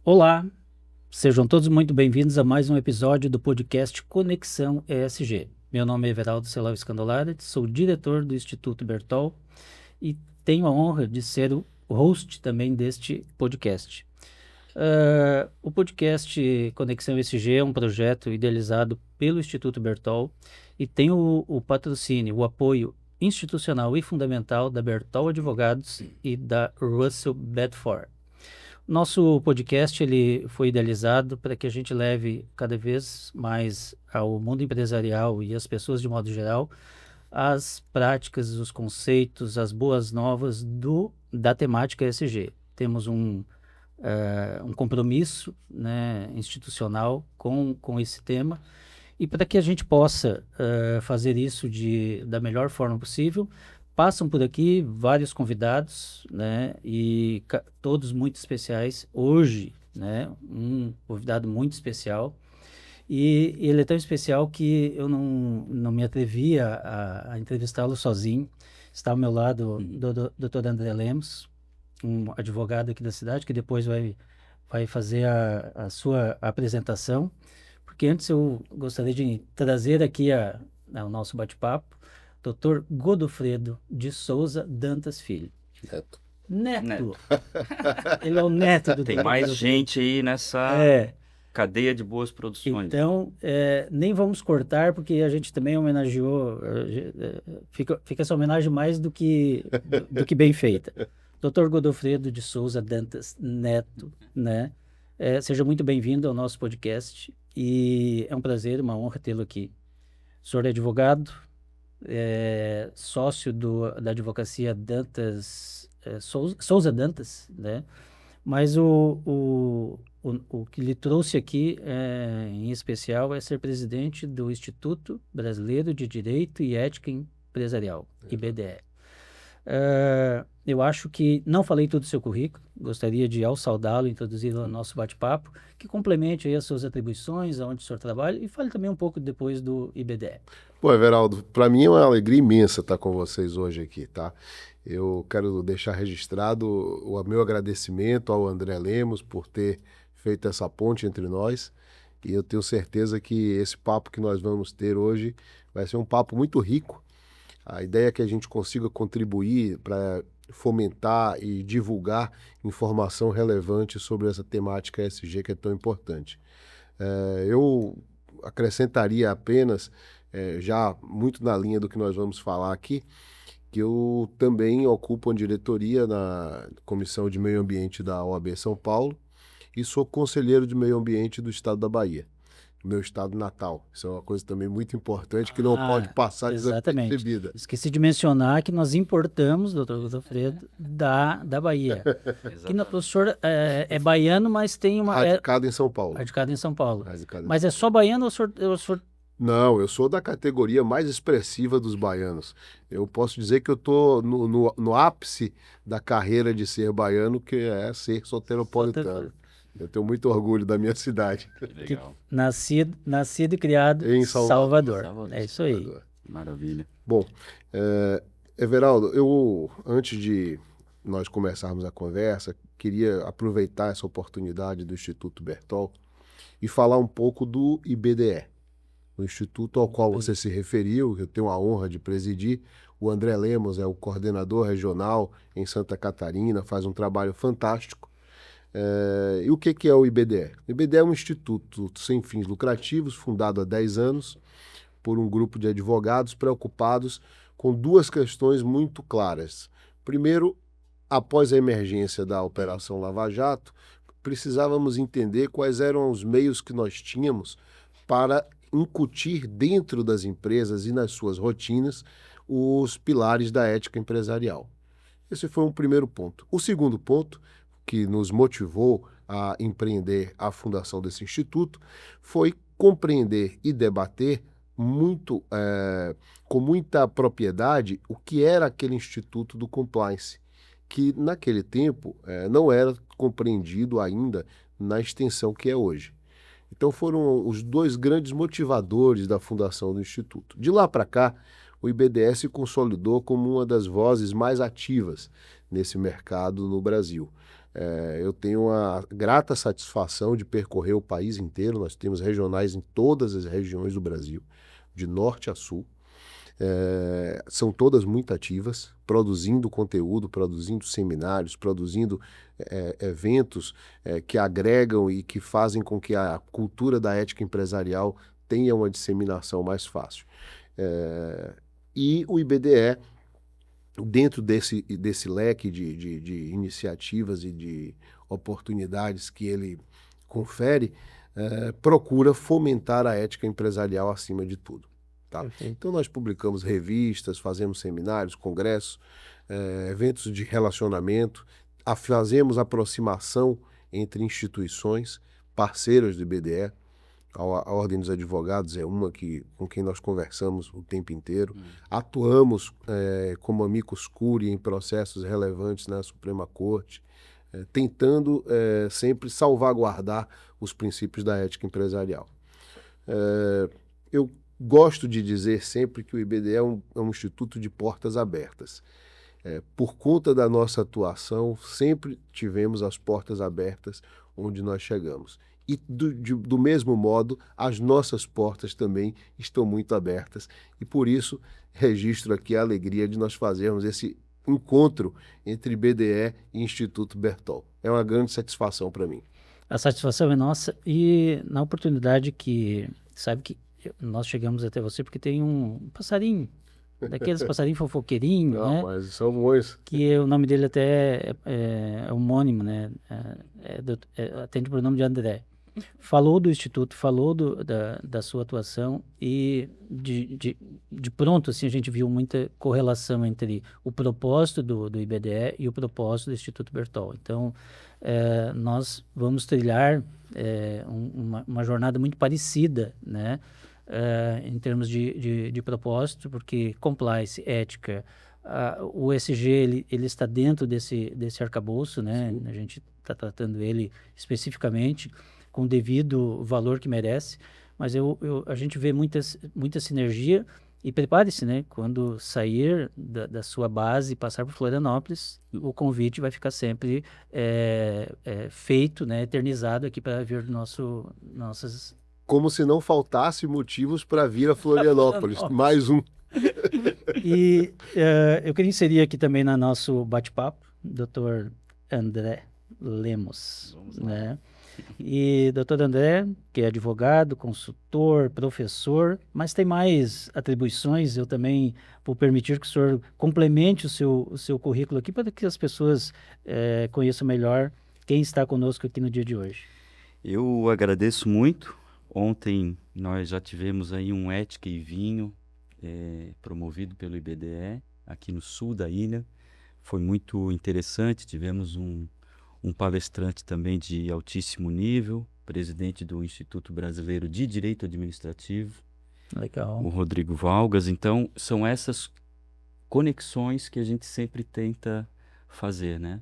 Olá, sejam todos muito bem-vindos a mais um episódio do podcast Conexão ESG. Meu nome é Everaldo Celal Scandolari, sou diretor do Instituto Bertol e tenho a honra de ser o host também deste podcast. O podcast Conexão ESG é um projeto idealizado pelo Instituto Bertol e tem o patrocínio, o apoio institucional e fundamental da Bertol Advogados e da Russell Bedford. Nosso podcast ele foi idealizado para que a gente leve cada vez mais ao mundo empresarial e às pessoas de modo geral as práticas, os conceitos, as boas novas da temática ESG. Temos um compromisso, né, institucional com esse tema e para que a gente possa fazer isso da melhor forma possível, passam por aqui vários convidados, né, e todos muito especiais. Hoje, né, um convidado muito especial. E ele é tão especial que eu não me atrevi a entrevistá-lo sozinho. Está ao meu lado o Dr. André Lemos, um advogado aqui da cidade, que depois vai fazer a sua apresentação. Porque antes eu gostaria de trazer aqui ao nosso bate-papo Dr. Godofredo de Souza Dantas Filho. Neto. Neto! Ele é o neto do Tem Dr. mais Godofredo. gente aí nessa É, cadeia de boas produções. então, nem vamos cortar, porque a gente também homenageou, fica essa homenagem mais do que bem feita. Dr. Godofredo de Souza Dantas Neto, né? Seja muito bem-vindo ao nosso podcast e é um prazer, uma honra tê-lo aqui. O senhor é advogado, sócio da advocacia Dantas, Souza Dantas, né? Mas o que lhe trouxe aqui, em especial, é ser presidente do Instituto Brasileiro de Direito e Ética Empresarial, IBDE. Eu acho que não falei tudo do seu currículo, gostaria de, ao saudá-lo, introduzi-lo ao nosso bate-papo, que complemente aí as suas atribuições, aonde o senhor trabalha, e fale também um pouco depois do IBDE. Pô, Everaldo, para mim é uma alegria imensa estar com vocês hoje aqui, tá? Eu quero deixar registrado o meu agradecimento ao André Lemos por ter feito essa ponte entre nós e eu tenho certeza que esse papo que nós vamos ter hoje vai ser um papo muito rico. A ideia é que a gente consiga contribuir para fomentar e divulgar informação relevante sobre essa temática ESG que é tão importante. Eu acrescentaria apenas, já muito na linha do que nós vamos falar aqui, que eu também ocupo uma diretoria na Comissão de Meio Ambiente da OAB São Paulo e sou conselheiro de meio ambiente do estado da Bahia, meu estado natal. Isso é uma coisa também muito importante que não pode passar Exatamente. despercebida. Esqueci de mencionar que nós importamos, doutor Godofredo, da Bahia. Que o professor é baiano, mas tem uma... Radicado em São Paulo. Radicado em São Paulo. Radicado em Mas é só baiano ou o senhor... Não, eu sou da categoria mais expressiva dos baianos. Eu posso dizer que eu estou no ápice da carreira de ser baiano, que é ser soteropolitano. Eu tenho muito orgulho da minha cidade. Legal. Nascido e criado Em em Salvador. Salvador. É isso aí. Maravilha. Bom, Everaldo, antes de nós começarmos a conversa, queria aproveitar essa oportunidade do Instituto Bertol e falar um pouco do IBDE, o instituto ao qual você se referiu, que eu tenho a honra de presidir. O André Lemos é o coordenador regional em Santa Catarina, faz um trabalho fantástico. E o que é o IBDE? O IBDE é um instituto sem fins lucrativos, fundado há 10 anos, por um grupo de advogados preocupados com duas questões muito claras. Primeiro, após a emergência da Operação Lava Jato, precisávamos entender quais eram os meios que nós tínhamos para incutir dentro das empresas e nas suas rotinas os pilares da ética empresarial. Esse foi um primeiro ponto. O segundo ponto, que nos motivou a empreender a fundação desse instituto, foi compreender e debater com muita propriedade o que era aquele Instituto do Compliance, que naquele tempo não era compreendido ainda na extensão que é hoje. Então foram os dois grandes motivadores da fundação do Instituto. De lá para cá, o IBDE se consolidou como uma das vozes mais ativas nesse mercado no Brasil. Eu tenho a grata satisfação de percorrer o país inteiro. Nós temos regionais em todas as regiões do Brasil, de norte a sul. São todas muito ativas, produzindo conteúdo, produzindo seminários, produzindo eventos que agregam e que fazem com que a cultura da ética empresarial tenha uma disseminação mais fácil. E o IBDE, dentro desse leque de iniciativas e de oportunidades que ele confere, procura fomentar a ética empresarial acima de tudo. Tá? Então nós publicamos revistas, fazemos seminários, congressos, eventos de relacionamento, fazemos aproximação entre instituições parceiras do IBDE. A Ordem dos Advogados é uma com quem nós conversamos o tempo inteiro. Atuamos como amicus curiae em processos relevantes na Suprema Corte, tentando sempre salvaguardar os princípios da ética empresarial. Eu gosto de dizer sempre que o IBDE é um instituto de portas abertas. Por conta da nossa atuação, sempre tivemos as portas abertas onde nós chegamos. E do mesmo modo, as nossas portas também estão muito abertas. E por isso, registro aqui a alegria de nós fazermos esse encontro entre IBDE e Instituto Bertol. É uma grande satisfação para mim. A satisfação é nossa, e na oportunidade sabe que nós chegamos até você porque tem um passarinho, daqueles passarinhos fofoqueirinhos, né? Mas são bons. Que o nome dele até é homônimo, né? Atende por nome de André. Falou do Instituto, falou da sua atuação, e de pronto assim, a gente viu muita correlação entre o propósito do IBDE e o propósito do Instituto Bertol. Então, nós vamos trilhar uma jornada muito parecida, né? Em termos de propósito, porque compliance, ética, o ESG ele está dentro desse arcabouço, né? Sim. A gente está tratando ele especificamente com o devido valor que merece, mas a gente vê muita sinergia. E prepare-se, né? Quando sair da sua base e passar por Florianópolis, o convite vai ficar sempre feito, né? Eternizado aqui para vir nossas... Como se não faltasse motivos para vir a Florianópolis. Mais um. E eu queria inserir aqui também no nosso bate-papo, Dr. André Lemos. Vamos lá. Né? E Dr. André, que é advogado, consultor, professor, mas tem mais atribuições. Eu também vou permitir que o senhor complemente o seu currículo aqui para que as pessoas conheçam melhor quem está conosco aqui no dia de hoje. Eu agradeço muito. Ontem nós já tivemos aí um Ética e Vinho promovido pelo IBDE aqui no sul da ilha. Foi muito interessante, tivemos um palestrante também de altíssimo nível, presidente do Instituto Brasileiro de Direito Administrativo. Legal. O Rodrigo Valgas. Então, são essas conexões que a gente sempre tenta fazer, né?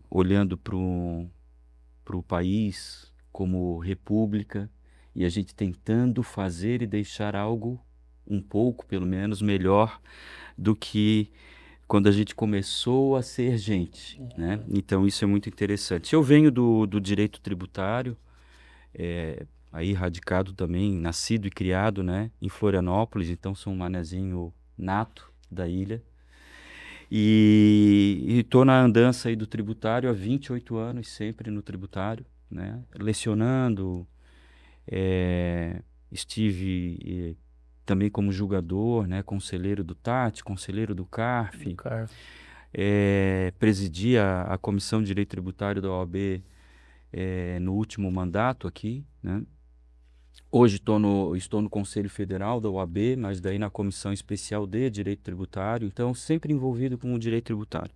Olhando para o país como república, e a gente tentando fazer e deixar algo um pouco, pelo menos, melhor do que quando a gente começou a ser gente, né? Então isso é muito interessante. Eu venho do direito tributário, aí radicado também, nascido e criado, né, em Florianópolis, então sou um manezinho nato da ilha. E estou na andança aí do tributário há 28 anos, sempre no tributário, né, lecionando. Estive também como julgador, né, conselheiro do TAT, conselheiro do CARF. Presidi a Comissão de Direito Tributário da OAB no último mandato aqui, né? Hoje estou no Conselho Federal da OAB, mas daí na Comissão Especial de Direito Tributário, então sempre envolvido com o direito tributário.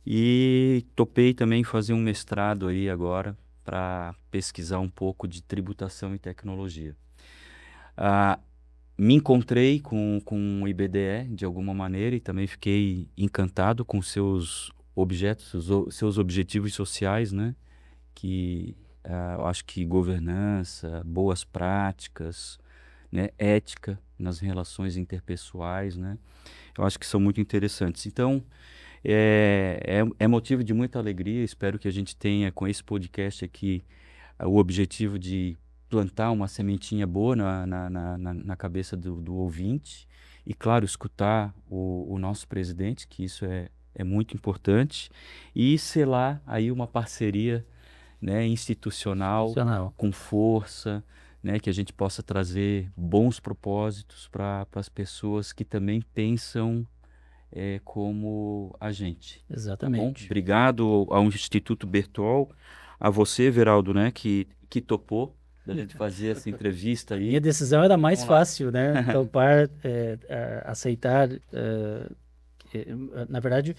E topei também fazer um mestrado aí agora para pesquisar um pouco de tributação e tecnologia. Me encontrei com o IBDE de alguma maneira e também fiquei encantado com seus seus objetivos sociais, né? Que eu acho que governança, boas práticas, né? Ética nas relações interpessoais, né? Eu acho que são muito interessantes. Então, É motivo de muita alegria. Espero que a gente tenha, com esse podcast aqui, o objetivo de plantar uma sementinha boa na cabeça do ouvinte. E, claro, escutar o nosso presidente, que isso é muito importante. E selar aí uma parceria, né, institucional, Profissional. com força, né, que a gente possa trazer bons propósitos para as pessoas que também pensam como a gente. Tá bom? Exatamente. Obrigado ao Instituto Bertol, a você, Veraldo, né, que topou da gente fazer essa entrevista aí. Minha decisão era mais Vamos lá. fácil, né? Topar, aceitar. Na verdade,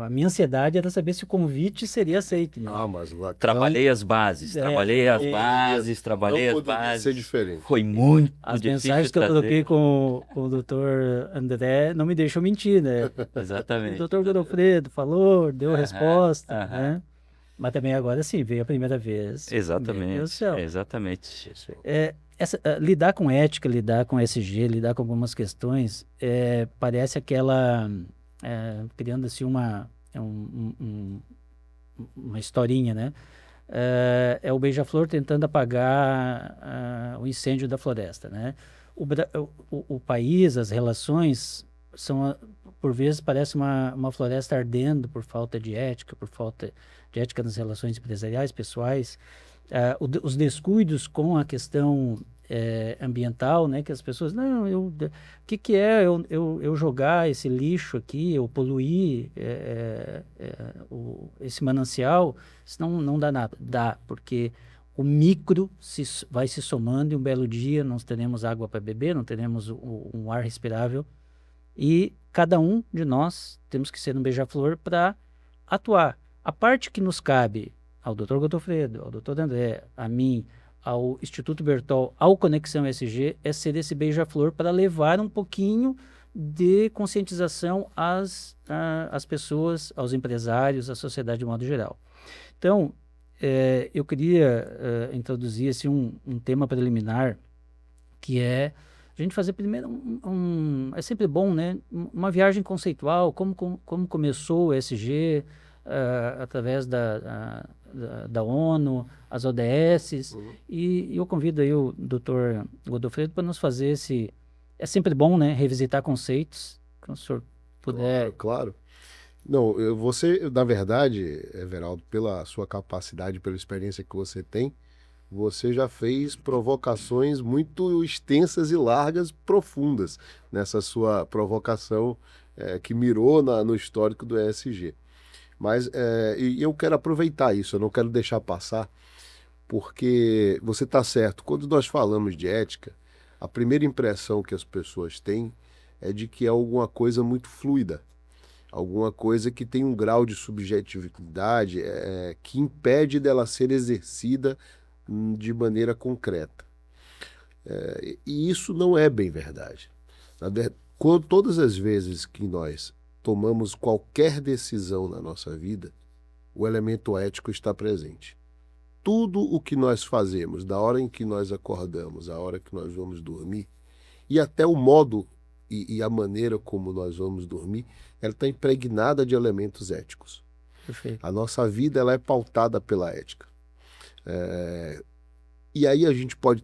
a minha ansiedade era saber se o convite seria aceito, né? Ah, mas lá Trabalhei as bases, trabalhei as não poderia bases. ser diferente. Foi muito As difícil mensagens que eu trazer. coloquei com o doutor André não me deixam mentir, né? O Exatamente. doutor Godofredo falou, deu a resposta, aham. né? Mas também agora sim, veio a primeira vez. Meu Deus do Exatamente, céu. exatamente. Lidar com ética, lidar com SG, lidar com algumas questões, parece aquela, criando assim uma historinha, né? É o beija-flor tentando apagar o incêndio da floresta, né? O país, as relações são, por vezes, parece uma floresta ardendo por falta de ética, por falta de ética nas relações empresariais, pessoais. Os descuidos com a questão ambiental, né? Que as pessoas, não, o que é eu jogar esse lixo aqui, eu poluir esse manancial, senão não dá nada. Dá, porque o micro vai se somando e um belo dia nós teremos água para beber, não teremos um ar respirável e cada um de nós temos que ser um beija-flor para atuar. A parte que nos cabe ao Dr. Godofredo, ao Dr. André, a mim, ao Instituto Bertol, ao Conexão SG, é ser esse beija-flor para levar um pouquinho de conscientização às pessoas, aos empresários, à sociedade de modo geral. Então, eu queria introduzir assim, um tema preliminar, que é a gente fazer primeiro é sempre bom, né? Uma viagem conceitual, como começou o SG, através da ONU, as ODSs, e eu convido aí o Dr. Godofredo para nos fazer esse... É sempre bom, né? Revisitar conceitos, que o senhor puder... Claro. Não, você, na verdade, Everaldo, pela sua capacidade, pela experiência que você tem, você já fez provocações muito extensas e largas, profundas, nessa sua provocação que mirou no histórico do ESG. Mas eu quero aproveitar isso, eu não quero deixar passar, porque você está certo, quando nós falamos de ética, a primeira impressão que as pessoas têm é de que é alguma coisa muito fluida, alguma coisa que tem um grau de subjetividade que impede dela ser exercida de maneira concreta. E isso não é bem verdade. Todas as vezes que nós tomamos qualquer decisão na nossa vida, o elemento ético está presente. Tudo o que nós fazemos, da hora em que nós acordamos, à hora que nós vamos dormir, e até o modo e a maneira como nós vamos dormir, ela está impregnada de elementos éticos. Perfeito. A nossa vida ela é pautada pela ética. E aí a gente pode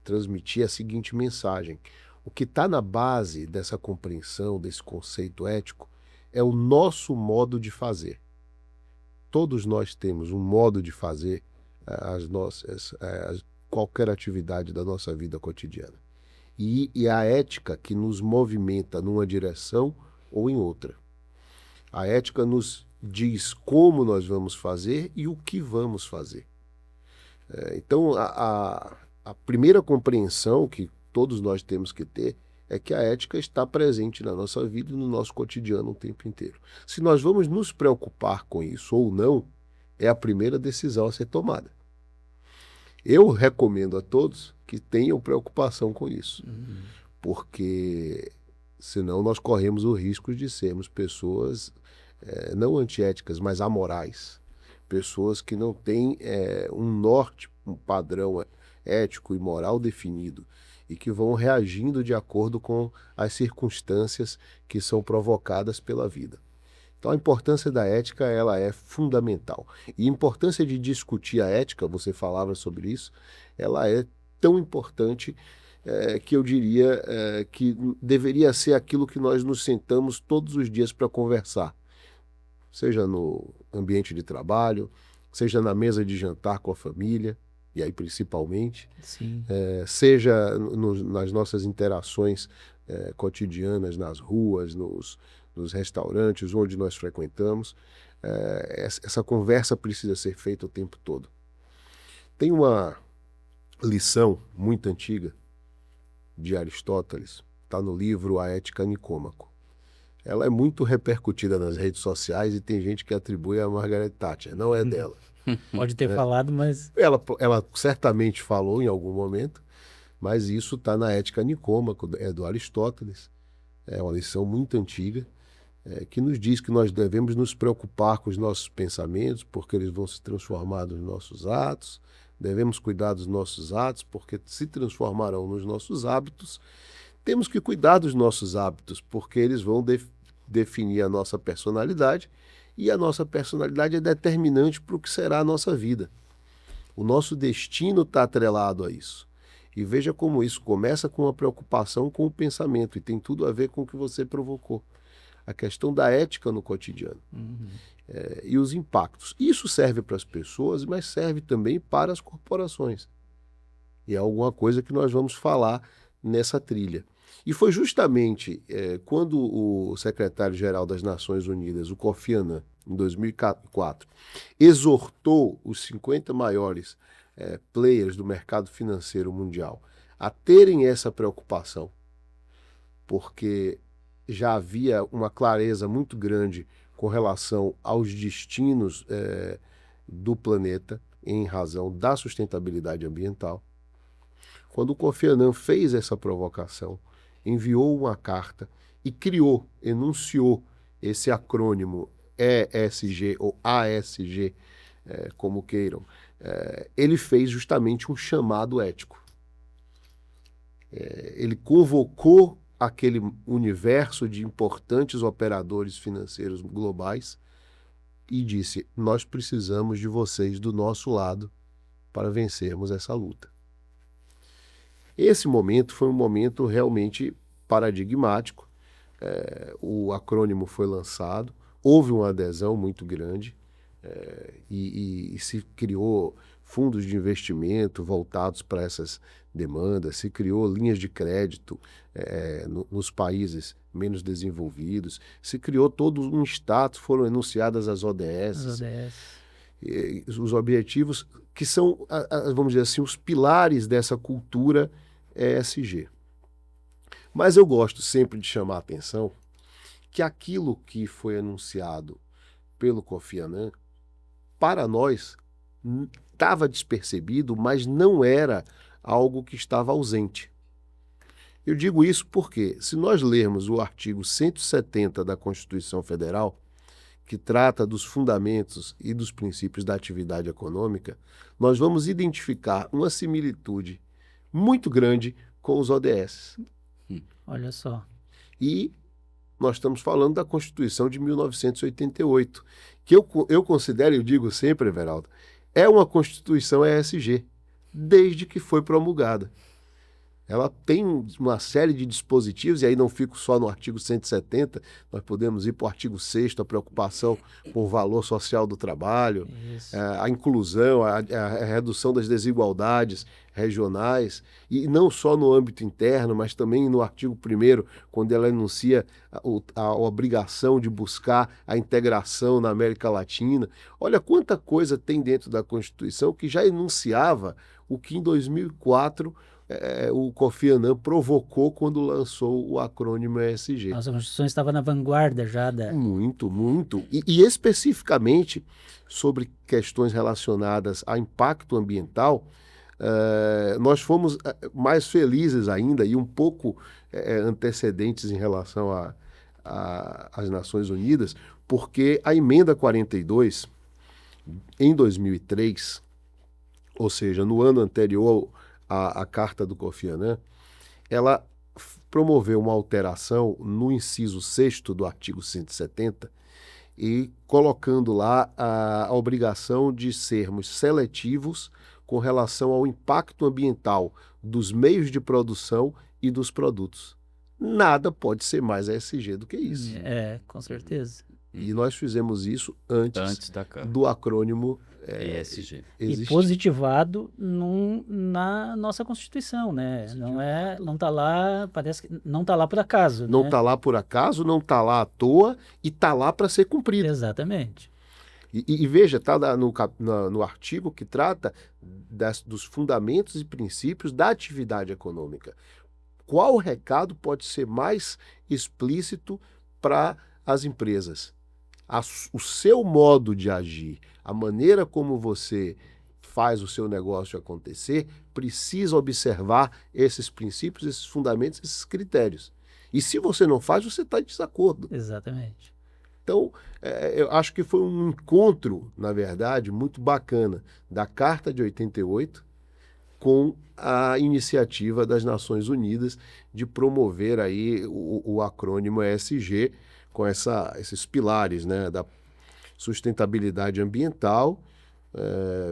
transmitir a seguinte mensagem. O que está na base dessa compreensão, desse conceito ético, é o nosso modo de fazer. Todos nós temos um modo de fazer qualquer atividade da nossa vida cotidiana. E a ética que nos movimenta numa direção ou em outra. A ética nos diz como nós vamos fazer e o que vamos fazer. Então, a primeira compreensão que todos nós temos que ter é que a ética está presente na nossa vida e no nosso cotidiano o tempo inteiro. Se nós vamos nos preocupar com isso ou não, é a primeira decisão a ser tomada. Eu recomendo a todos que tenham preocupação com isso, porque senão nós corremos o risco de sermos pessoas não antiéticas, mas amorais. Pessoas que não têm um norte, um padrão ético e moral definido. e que vão reagindo de acordo com as circunstâncias que são provocadas pela vida. Então a importância da ética ela é fundamental. E a importância de discutir a ética, você falava sobre isso, ela é tão importante que eu diria que deveria ser aquilo que nós nos sentamos todos os dias para conversar. Seja no ambiente de trabalho, seja na mesa de jantar com a família, e aí principalmente, seja nas nossas interações cotidianas nas ruas, nos restaurantes onde nós frequentamos. Essa conversa precisa ser feita o tempo todo. Tem uma lição muito antiga de Aristóteles, está no livro A Ética Nicômaco. Ela é muito repercutida nas redes sociais e tem gente que atribui a Margaret Thatcher, não é dela. Pode ter falado, mas... Ela certamente falou em algum momento, mas isso está na Ética Nicômaco, é do Aristóteles. É uma lição muito antiga, que nos diz que nós devemos nos preocupar com os nossos pensamentos, porque eles vão se transformar nos nossos atos. Devemos cuidar dos nossos atos, porque se transformarão nos nossos hábitos. Temos que cuidar dos nossos hábitos, porque eles vão definir a nossa personalidade, e a nossa personalidade é determinante para o que será a nossa vida. O nosso destino está atrelado a isso. E veja como isso começa com uma preocupação com o pensamento, e tem tudo a ver com o que você provocou. A questão da ética no cotidiano. E os impactos. Isso serve para as pessoas, mas serve também para as corporações. E é alguma coisa que nós vamos falar nessa trilha. E foi justamente quando o secretário-geral das Nações Unidas, o Kofi Annan, em 2004, exortou os 50 maiores players do mercado financeiro mundial a terem essa preocupação, porque já havia uma clareza muito grande com relação aos destinos do planeta em razão da sustentabilidade ambiental. Quando o Kofi Annan fez essa provocação, enviou uma carta e enunciou esse acrônimo ESG ou ASG, como queiram, ele fez justamente um chamado ético. Ele convocou aquele universo de importantes operadores financeiros globais e disse: nós precisamos de vocês do nosso lado para vencermos essa luta. Esse momento foi um momento realmente paradigmático. O acrônimo foi lançado, houve uma adesão muito grande e se criou fundos de investimento voltados para essas demandas, se criou linhas de crédito nos países menos desenvolvidos, se criou todo um status, foram enunciadas as ODS. Os objetivos que são, vamos dizer assim, os pilares dessa cultura ESG. Mas eu gosto sempre de chamar a atenção que aquilo que foi anunciado pelo Kofi Annan, para nós, estava despercebido, mas não era algo que estava ausente. Eu digo isso porque, se nós lermos o artigo 170 da Constituição Federal, que trata dos fundamentos e dos princípios da atividade econômica, nós vamos identificar uma similitude muito grande com os ODS. Olha só. E nós estamos falando da Constituição de 1988, que eu considero, eu digo sempre, Everaldo, é uma Constituição ESG, desde que foi promulgada. Ela tem uma série de dispositivos, e aí não fico só no artigo 170, nós podemos ir para o artigo 6º, a preocupação com o valor social do trabalho, a inclusão, a redução das desigualdades regionais, e não só no âmbito interno, mas também no artigo 1º, quando ela enuncia a obrigação de buscar a integração na América Latina. Olha quanta coisa tem dentro da Constituição que já enunciava o que em 2004 o Kofi Annan provocou quando lançou o acrônimo ESG. Nossa, a Constituição estava na vanguarda já da... Muito, muito. E especificamente sobre questões relacionadas a impacto ambiental, nós fomos mais felizes ainda e um pouco antecedentes em relação às Nações Unidas, porque a emenda 42, em 2003, ou seja, no ano anterior à carta do Kofi Annan, ela promoveu uma alteração no inciso 6º do artigo 170 e colocando lá a obrigação de sermos seletivos com relação ao impacto ambiental dos meios de produção e dos produtos. Nada pode ser mais ESG do que isso. Com certeza. E nós fizemos isso antes do acrônimo ESG. E positivado na nossa Constituição, né? Não está lá, parece que não está lá por acaso. Não né? está lá por acaso, não está lá à toa e está lá para ser cumprido. Exatamente. E veja, está no artigo que trata dos fundamentos e princípios da atividade econômica. Qual recado pode ser mais explícito para as empresas? O seu modo de agir, a maneira como você faz o seu negócio acontecer, precisa observar esses princípios, esses fundamentos, esses critérios. E se você não faz, você está em desacordo. Exatamente. Então, eu acho que foi um encontro, na verdade, muito bacana da Carta de 88 com a iniciativa das Nações Unidas de promover aí o acrônimo ESG com esses pilares, né, da sustentabilidade ambiental,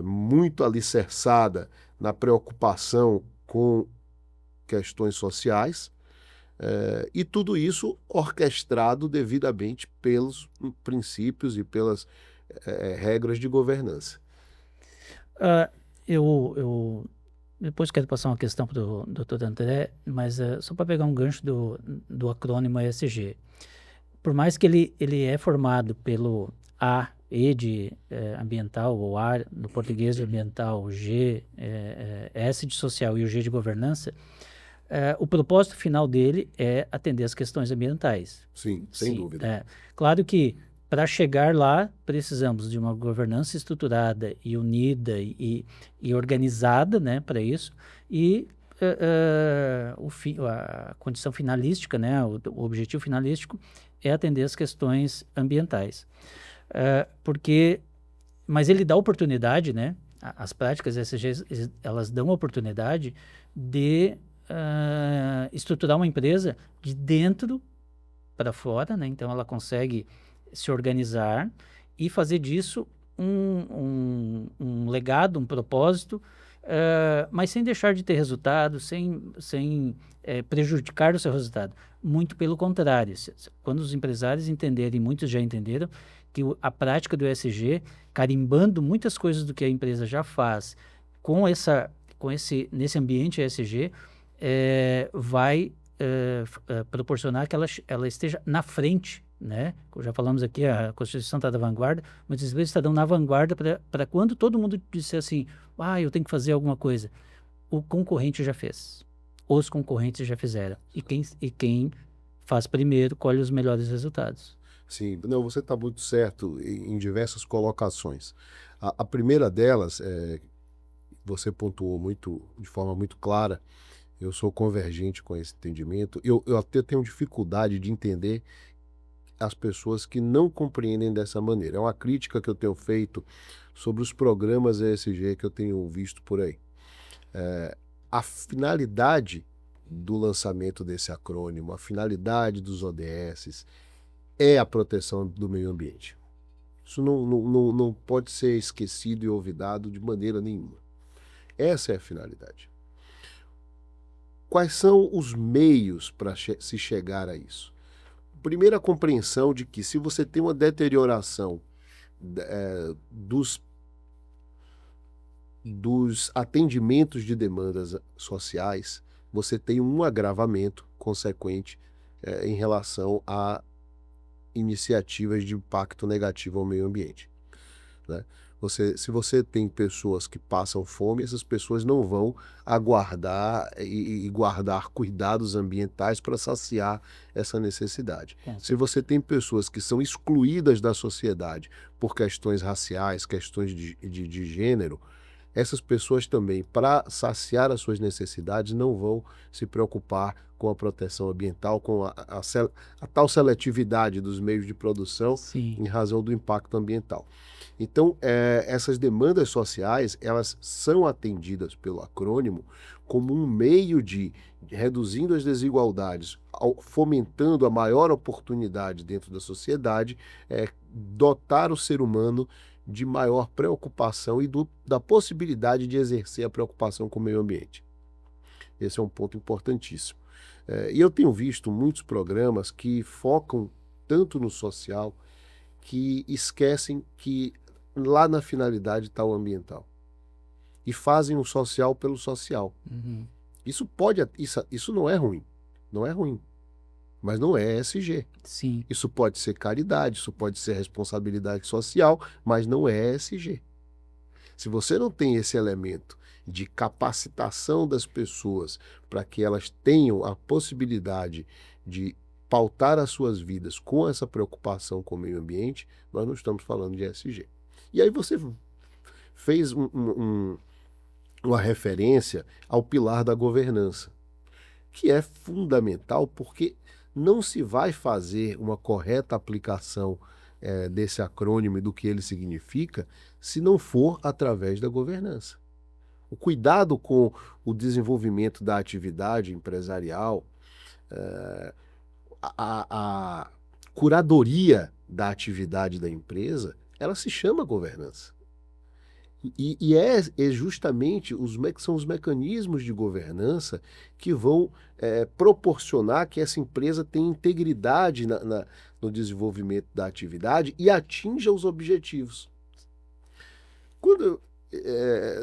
muito alicerçada na preocupação com questões sociais, e tudo isso orquestrado devidamente pelos princípios e pelas regras de governança. Eu depois quero passar uma questão para o Dr. André, mas só para pegar um gancho do acrônimo ESG. Por mais que ele é formado pelo A, E de ambiental, ou A no português de ambiental, G, S de social e o G de governança, o propósito final dele é atender as questões ambientais. Sim, sem dúvida. Claro que para chegar lá precisamos de uma governança estruturada e unida e organizada, né, para isso, e a condição finalística, né, o objetivo finalístico é atender as questões ambientais. Mas ele dá oportunidade, né, as práticas ESG, elas dão oportunidade de estruturar uma empresa de dentro para fora, né? Então ela consegue se organizar e fazer disso um legado, um propósito, mas sem deixar de ter resultado, sem prejudicar o seu resultado. Muito pelo contrário, quando os empresários entenderem, muitos já entenderam, que a prática do ESG, carimbando muitas coisas do que a empresa já faz nesse ambiente ESG, vai proporcionar que ela esteja na frente, né? Já falamos aqui, a Constituição está da vanguarda, muitas vezes está dando na vanguarda para quando todo mundo disser assim, eu tenho que fazer alguma coisa, o concorrente já fez, os concorrentes já fizeram, e quem faz primeiro colhe os melhores resultados. Sim, não, você está muito certo em diversas colocações. A primeira delas, você pontuou de forma muito clara. Eu sou convergente com esse entendimento. Eu até tenho dificuldade de entender as pessoas que não compreendem dessa maneira. É uma crítica que eu tenho feito sobre os programas ESG que eu tenho visto por aí. A finalidade do lançamento desse acrônimo, a finalidade dos ODS é a proteção do meio ambiente. Isso não pode ser esquecido e olvidado de maneira nenhuma. Essa é a finalidade. Quais são os meios para se chegar a isso? Primeiro, a compreensão de que se você tem uma deterioração dos atendimentos de demandas sociais, você tem um agravamento consequente em relação a iniciativas de impacto negativo ao meio ambiente, né? Se você tem pessoas que passam fome, essas pessoas não vão aguardar e guardar cuidados ambientais para saciar essa necessidade. Se você tem pessoas que são excluídas da sociedade por questões raciais, questões de gênero, essas pessoas também, para saciar as suas necessidades, não vão se preocupar com a proteção ambiental, com a tal seletividade dos meios de produção Sim. em razão do impacto ambiental. Então, essas demandas sociais, elas são atendidas pelo acrônimo como um meio de, reduzindo as desigualdades, fomentando a maior oportunidade dentro da sociedade, dotar o ser humano de maior preocupação e da possibilidade de exercer a preocupação com o meio ambiente. Esse é um ponto importantíssimo. E eu tenho visto muitos programas que focam tanto no social que esquecem que lá na finalidade está o ambiental. E fazem o social pelo social. Uhum. Isso não é ruim. Não é ruim. Mas não é ESG. Sim. Isso pode ser caridade, isso pode ser responsabilidade social, mas não é ESG. Se você não tem esse elemento de capacitação das pessoas para que elas tenham a possibilidade de pautar as suas vidas com essa preocupação com o meio ambiente, nós não estamos falando de ESG. E aí você fez uma referência ao pilar da governança, que é fundamental porque não se vai fazer uma correta aplicação desse acrônimo e do que ele significa se não for através da governança. O cuidado com o desenvolvimento da atividade empresarial, a curadoria da atividade da empresa, ela se chama governança. E justamente são os mecanismos de governança que vão proporcionar que essa empresa tenha integridade no desenvolvimento da atividade e atinja os objetivos. Quando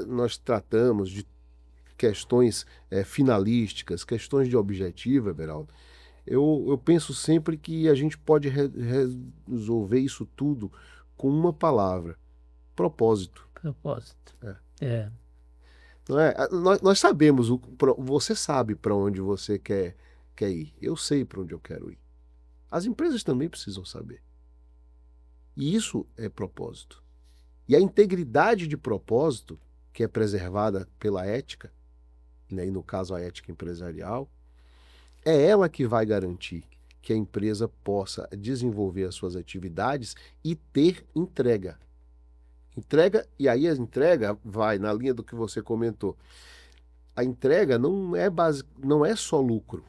nós tratamos de questões finalísticas, questões de objetivo, Everaldo, eu penso sempre que a gente pode resolver isso tudo com uma palavra: propósito. Propósito. É. Não é? Nós sabemos, você sabe para onde você quer ir. Eu sei para onde eu quero ir. As empresas também precisam saber. E isso é propósito. E a integridade de propósito, que é preservada pela ética, né, e no caso a ética empresarial, é ela que vai garantir que a empresa possa desenvolver as suas atividades e ter entrega. E aí a entrega vai na linha do que você comentou. A entrega não é só lucro.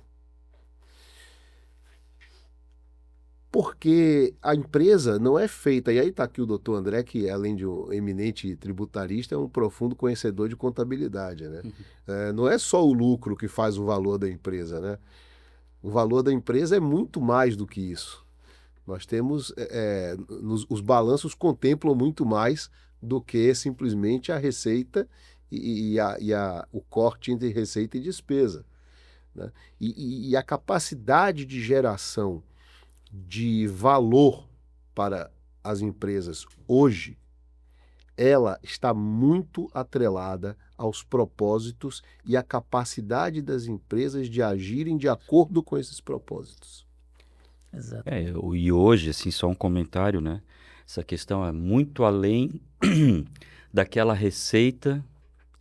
Porque a empresa não é feita, e aí está aqui o doutor André, que além de um eminente tributarista, é um profundo conhecedor de contabilidade, né? Não é só o lucro que faz o valor da empresa, né? O valor da empresa é muito mais do que isso. Nós temos, os balanços contemplam muito mais do que simplesmente a receita e o corte entre receita e despesa, né? E a capacidade de geração de valor para as empresas hoje, ela está muito atrelada aos propósitos e à capacidade das empresas de agirem de acordo com esses propósitos. Exato. E hoje, assim, só um comentário, né? Essa questão é muito além daquela receita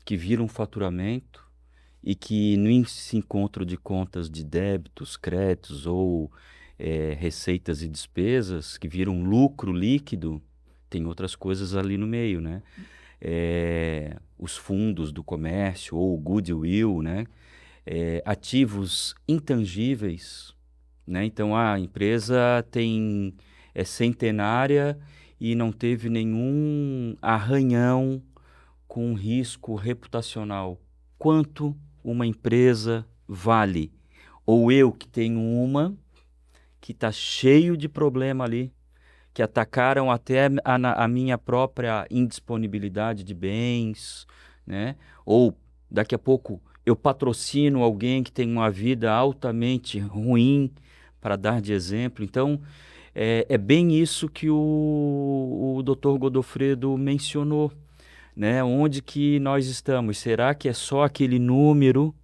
que vira um faturamento e que nesse encontro de contas de débitos, créditos ou receitas e despesas que viram um lucro líquido, tem outras coisas ali no meio, né? Os fundos do comércio ou o goodwill, né? Ativos intangíveis, né? Então a empresa é centenária e não teve nenhum arranhão com risco reputacional. Quanto uma empresa vale? Ou eu que tenho uma que está cheio de problema ali, que atacaram até a minha própria indisponibilidade de bens, né? Ou daqui a pouco eu patrocino alguém que tem uma vida altamente ruim, para dar de exemplo. Então, é bem isso que o Dr. Godofredo mencionou, né? Onde que nós estamos? Será que é só aquele número,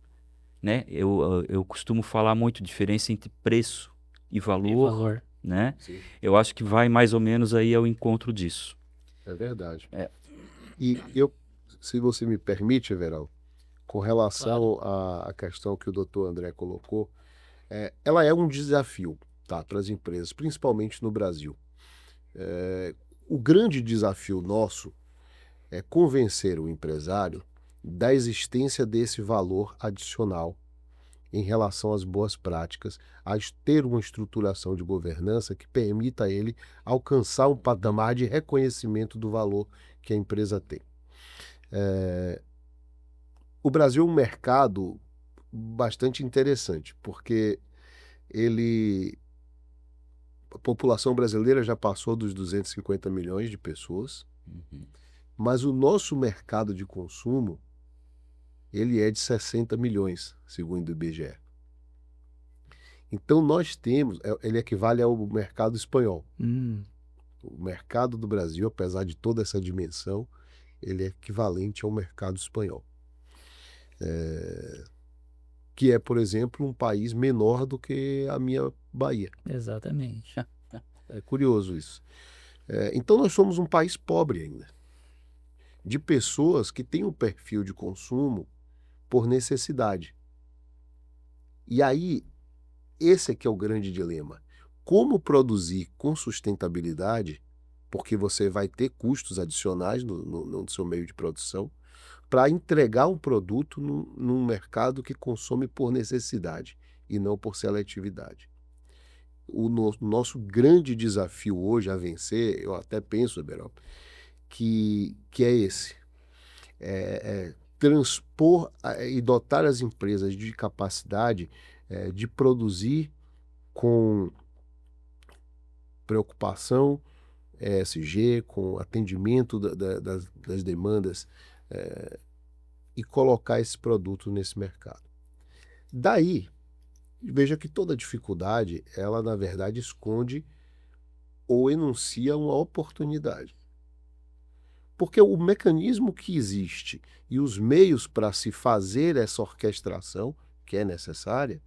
né? Eu costumo falar muito diferença entre preço e valor, né? Sim. Eu acho que vai mais ou menos aí ao encontro disso. É verdade. E eu se você me permite, Everal, com relação à questão que o doutor André colocou, ela é um desafio, tá, para as empresas, principalmente no Brasil. O grande desafio nosso é convencer o empresário da existência desse valor adicional em relação às boas práticas, a ter uma estruturação de governança que permita a ele alcançar um patamar de reconhecimento do valor que a empresa tem. O Brasil é um mercado bastante interessante, porque a população brasileira já passou dos 250 milhões de pessoas, mas o nosso mercado de consumo ele é de 60 milhões, segundo o IBGE. Então nós temos, ele equivale ao mercado espanhol. O mercado do Brasil, apesar de toda essa dimensão, ele é equivalente ao mercado espanhol. Que é, por exemplo, um país menor do que a minha Bahia. Exatamente. É curioso isso. Então nós somos um país pobre ainda, de pessoas que têm um perfil de consumo por necessidade. E aí, esse é que é o grande dilema. Como produzir com sustentabilidade, porque você vai ter custos adicionais no seu meio de produção, para entregar um produto num mercado que consome por necessidade e não por seletividade. O nosso grande desafio hoje a vencer, eu até penso, Berol, que é esse. Transpor e dotar as empresas de capacidade de produzir com preocupação ESG, com atendimento das demandas e colocar esse produto nesse mercado. Daí, veja que toda dificuldade, ela na verdade esconde ou enuncia uma oportunidade. Porque o mecanismo que existe e os meios para se fazer essa orquestração, que é necessária,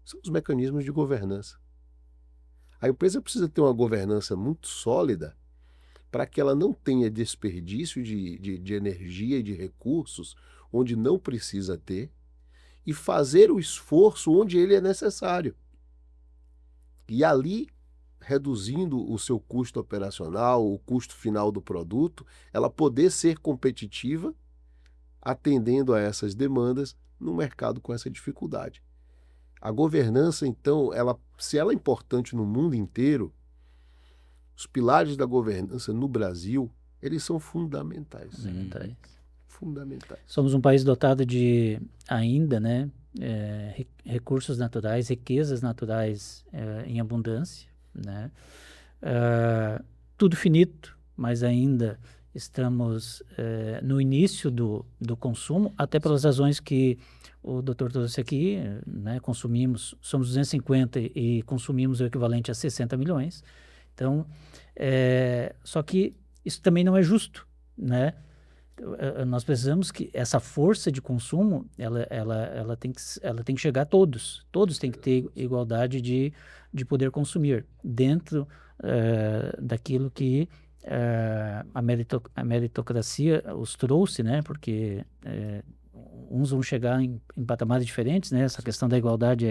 são os mecanismos de governança. A empresa precisa ter uma governança muito sólida para que ela não tenha desperdício de energia e de recursos onde não precisa ter e fazer o esforço onde ele é necessário. E ali, reduzindo o seu custo operacional, o custo final do produto, ela poder ser competitiva atendendo a essas demandas no mercado com essa dificuldade. A governança, então, se ela é importante no mundo inteiro, os pilares da governança no Brasil, eles são fundamentais. Fundamentais. Somos um país dotado de, ainda, né, recursos naturais, riquezas naturais em abundância, né? Tudo finito, mas ainda estamos no início do consumo, até pelas razões que o doutor trouxe aqui, né? Somos 250 e consumimos o equivalente a 60 milhões. Então, só que isso também não é justo, né? Nós precisamos que essa força de consumo, ela tem que chegar a todos. Todos têm que ter igualdade de poder consumir dentro daquilo que a meritocracia os trouxe, né? Porque uns vão chegar em patamares diferentes, né? Essa questão da igualdade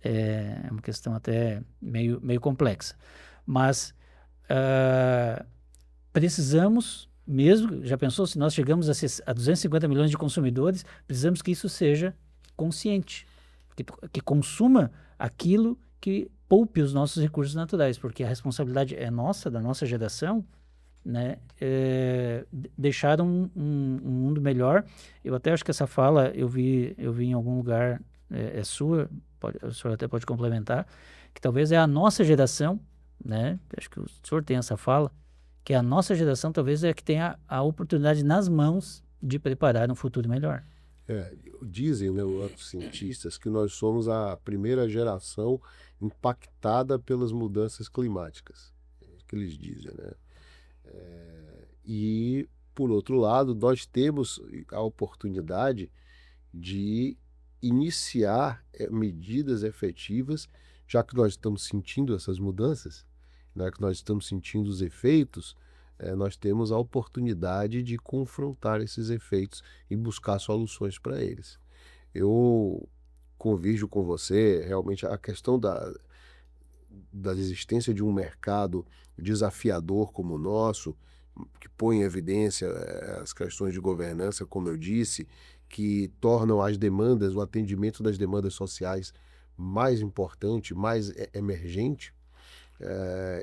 é uma questão até meio complexa. Mas precisamos, mesmo, já pensou, se nós chegamos a 250 milhões de consumidores, precisamos que isso seja consciente, que consuma aquilo que poupe os nossos recursos naturais, porque a responsabilidade é nossa, da nossa geração, né, deixar um mundo melhor. Eu até acho que essa fala eu vi em algum lugar, é sua, o senhor até pode complementar, que talvez é a nossa geração, né, acho que o senhor tem essa fala, que a nossa geração talvez é a que tenha a oportunidade nas mãos de preparar um futuro melhor. Dizem, né, os cientistas que nós somos a primeira geração impactada pelas mudanças climáticas. É o que eles dizem, né? E, por outro lado, nós temos a oportunidade de iniciar medidas efetivas, já que nós estamos sentindo essas mudanças, né, que nós estamos sentindo os efeitos, nós temos a oportunidade de confrontar esses efeitos e buscar soluções para eles. Eu convirjo com você, realmente, a questão da existência de um mercado desafiador como o nosso, que põe em evidência as questões de governança, como eu disse, que tornam as demandas, o atendimento das demandas sociais mais importante, mais emergente,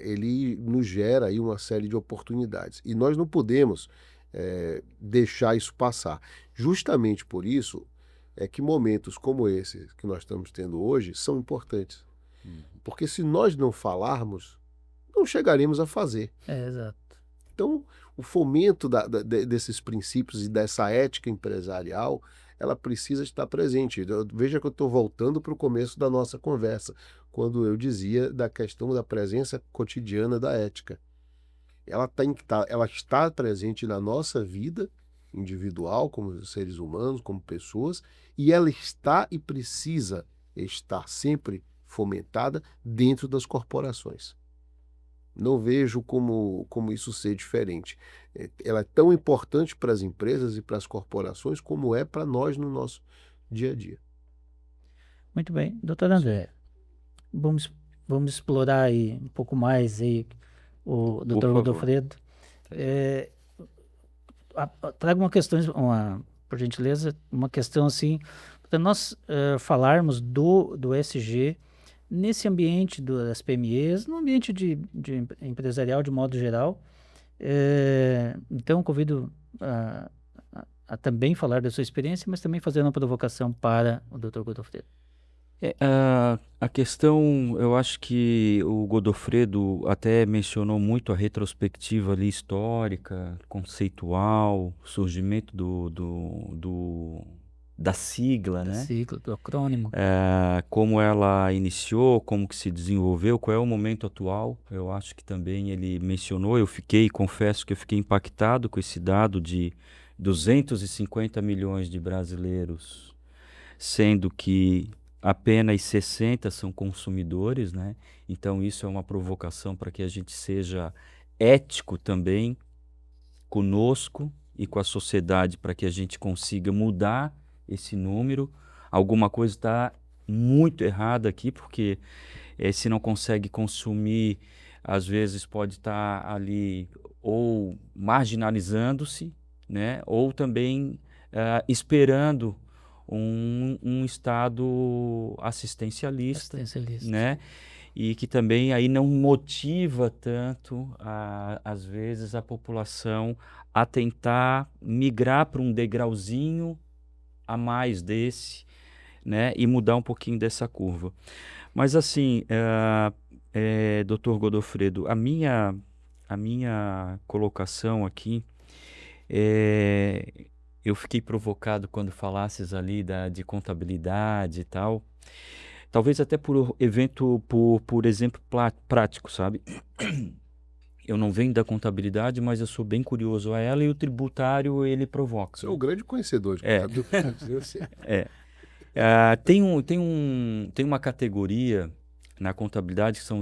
ele nos gera aí uma série de oportunidades. E nós não podemos deixar isso passar. Justamente por isso é que momentos como esse que nós estamos tendo hoje são importantes. Porque se nós não falarmos, não chegaremos a fazer. Exato. Então, o fomento desses princípios e dessa ética empresarial, ela precisa estar presente. Veja que eu estou voltando para o começo da nossa conversa, quando eu dizia da questão da presença cotidiana da ética. Ela está presente na nossa vida individual, como seres humanos, como pessoas, e ela está e precisa estar sempre fomentada dentro das corporações. Não vejo como isso ser diferente. Ela é tão importante para as empresas e para as corporações como é para nós no nosso dia a dia. Muito bem. Doutor André, vamos explorar aí um pouco mais aí o Por Dr. favor. Godofredo. Traga uma questão, por gentileza, uma questão assim, para nós falarmos do ESG nesse ambiente das PMEs, no ambiente de empresarial de modo geral. Então, convido a também falar da sua experiência, mas também fazer uma provocação para o Dr. Godofredo. A questão, eu acho que o Godofredo até mencionou muito a retrospectiva ali histórica, conceitual, surgimento da sigla, né? Ciclo, do acrônimo. Como ela iniciou, como que se desenvolveu, qual é o momento atual. Eu acho que também ele mencionou, confesso que eu fiquei impactado com esse dado de 250 milhões de brasileiros, sendo que apenas 60 são consumidores, né? Então isso é uma provocação para que a gente seja ético também conosco e com a sociedade, para que a gente consiga mudar esse número. Alguma coisa está muito errada aqui, porque se não consegue consumir, às vezes pode estar ali ou marginalizando-se, né? Ou também esperando um Estado assistencialista, né? E que também aí não motiva tanto, às vezes, a população a tentar migrar para um degrauzinho a mais desse, né? E mudar um pouquinho dessa curva. Mas assim, Dr. Godofredo, a minha colocação aqui eu fiquei provocado quando falasses ali de contabilidade e tal. Talvez até por exemplo prático, sabe? Eu não venho da contabilidade, mas eu sou bem curioso a ela, e o tributário ele provoca. Você é o grande conhecedor de contabilidade. Tem uma categoria na contabilidade que são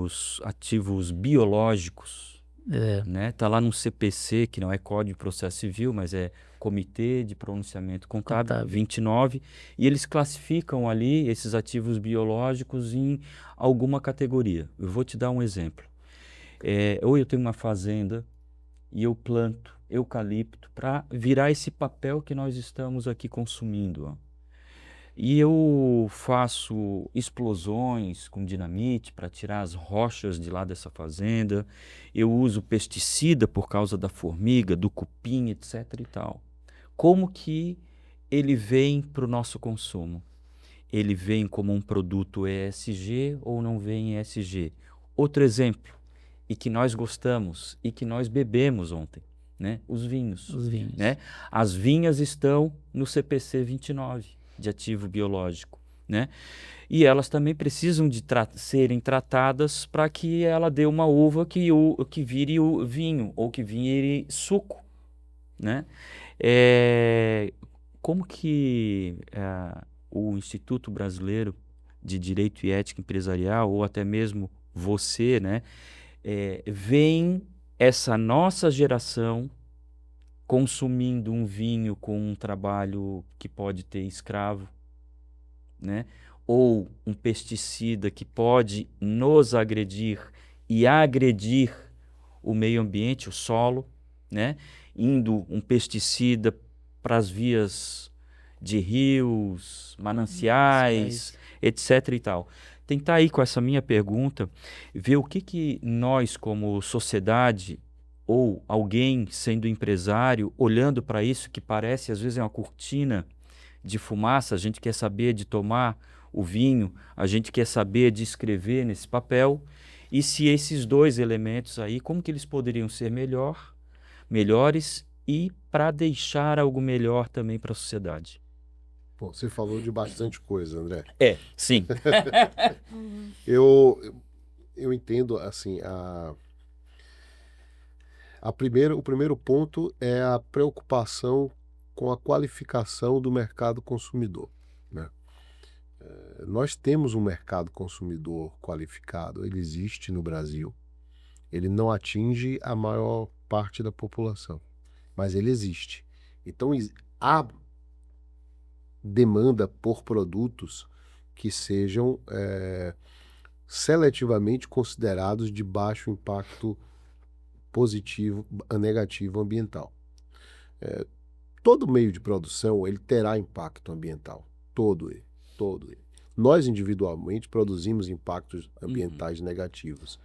os ativos biológicos. Né? Tá lá no CPC, que não é Código de Processo Civil, mas é Comitê de Pronunciamento Contábil 29, e eles classificam ali esses ativos biológicos em alguma categoria. Eu vou te dar um exemplo. Ou eu tenho uma fazenda e eu planto eucalipto para virar esse papel que nós estamos aqui consumindo, ó. E eu faço explosões com dinamite para tirar as rochas de lá dessa fazenda. Eu uso pesticida por causa da formiga, do cupim, etc. e tal. Como que ele vem para o nosso consumo? Ele vem como um produto ESG ou não vem ESG? Outro exemplo, e que nós gostamos e que nós bebemos ontem, né? Os vinhos. Né? As vinhas estão no CPC 29. De ativo biológico, né? E elas também precisam de serem tratadas para que ela dê uma uva que vire o vinho ou que vire suco, né? Como que o Instituto Brasileiro de Direito e Ética Empresarial, ou até mesmo você, né, vem essa nossa geração consumindo um vinho com um trabalho que pode ter escravo, né? Ou um pesticida que pode nos agredir e agredir o meio ambiente, o solo, né? Indo um pesticida para as vias de rios, mananciais, etc. e tal. Tentar aí com essa minha pergunta, ver o que nós, como sociedade, ou alguém sendo empresário, olhando para isso que parece, às vezes, é uma cortina de fumaça, a gente quer saber de tomar o vinho, a gente quer saber de escrever nesse papel, e se esses dois elementos aí, como que eles poderiam ser melhores e para deixar algo melhor também para a sociedade. Bom, você falou de bastante coisa, André. Sim. Eu entendo, assim, o primeiro ponto é a preocupação com a qualificação do mercado consumidor, né? Nós temos um mercado consumidor qualificado, ele existe no Brasil. Ele não atinge a maior parte da população, mas ele existe. Então, há demanda por produtos que sejam seletivamente considerados de baixo impacto positivo, negativo ambiental. Todo meio de produção ele terá impacto ambiental, todo ele. Nós individualmente produzimos impactos ambientais negativos.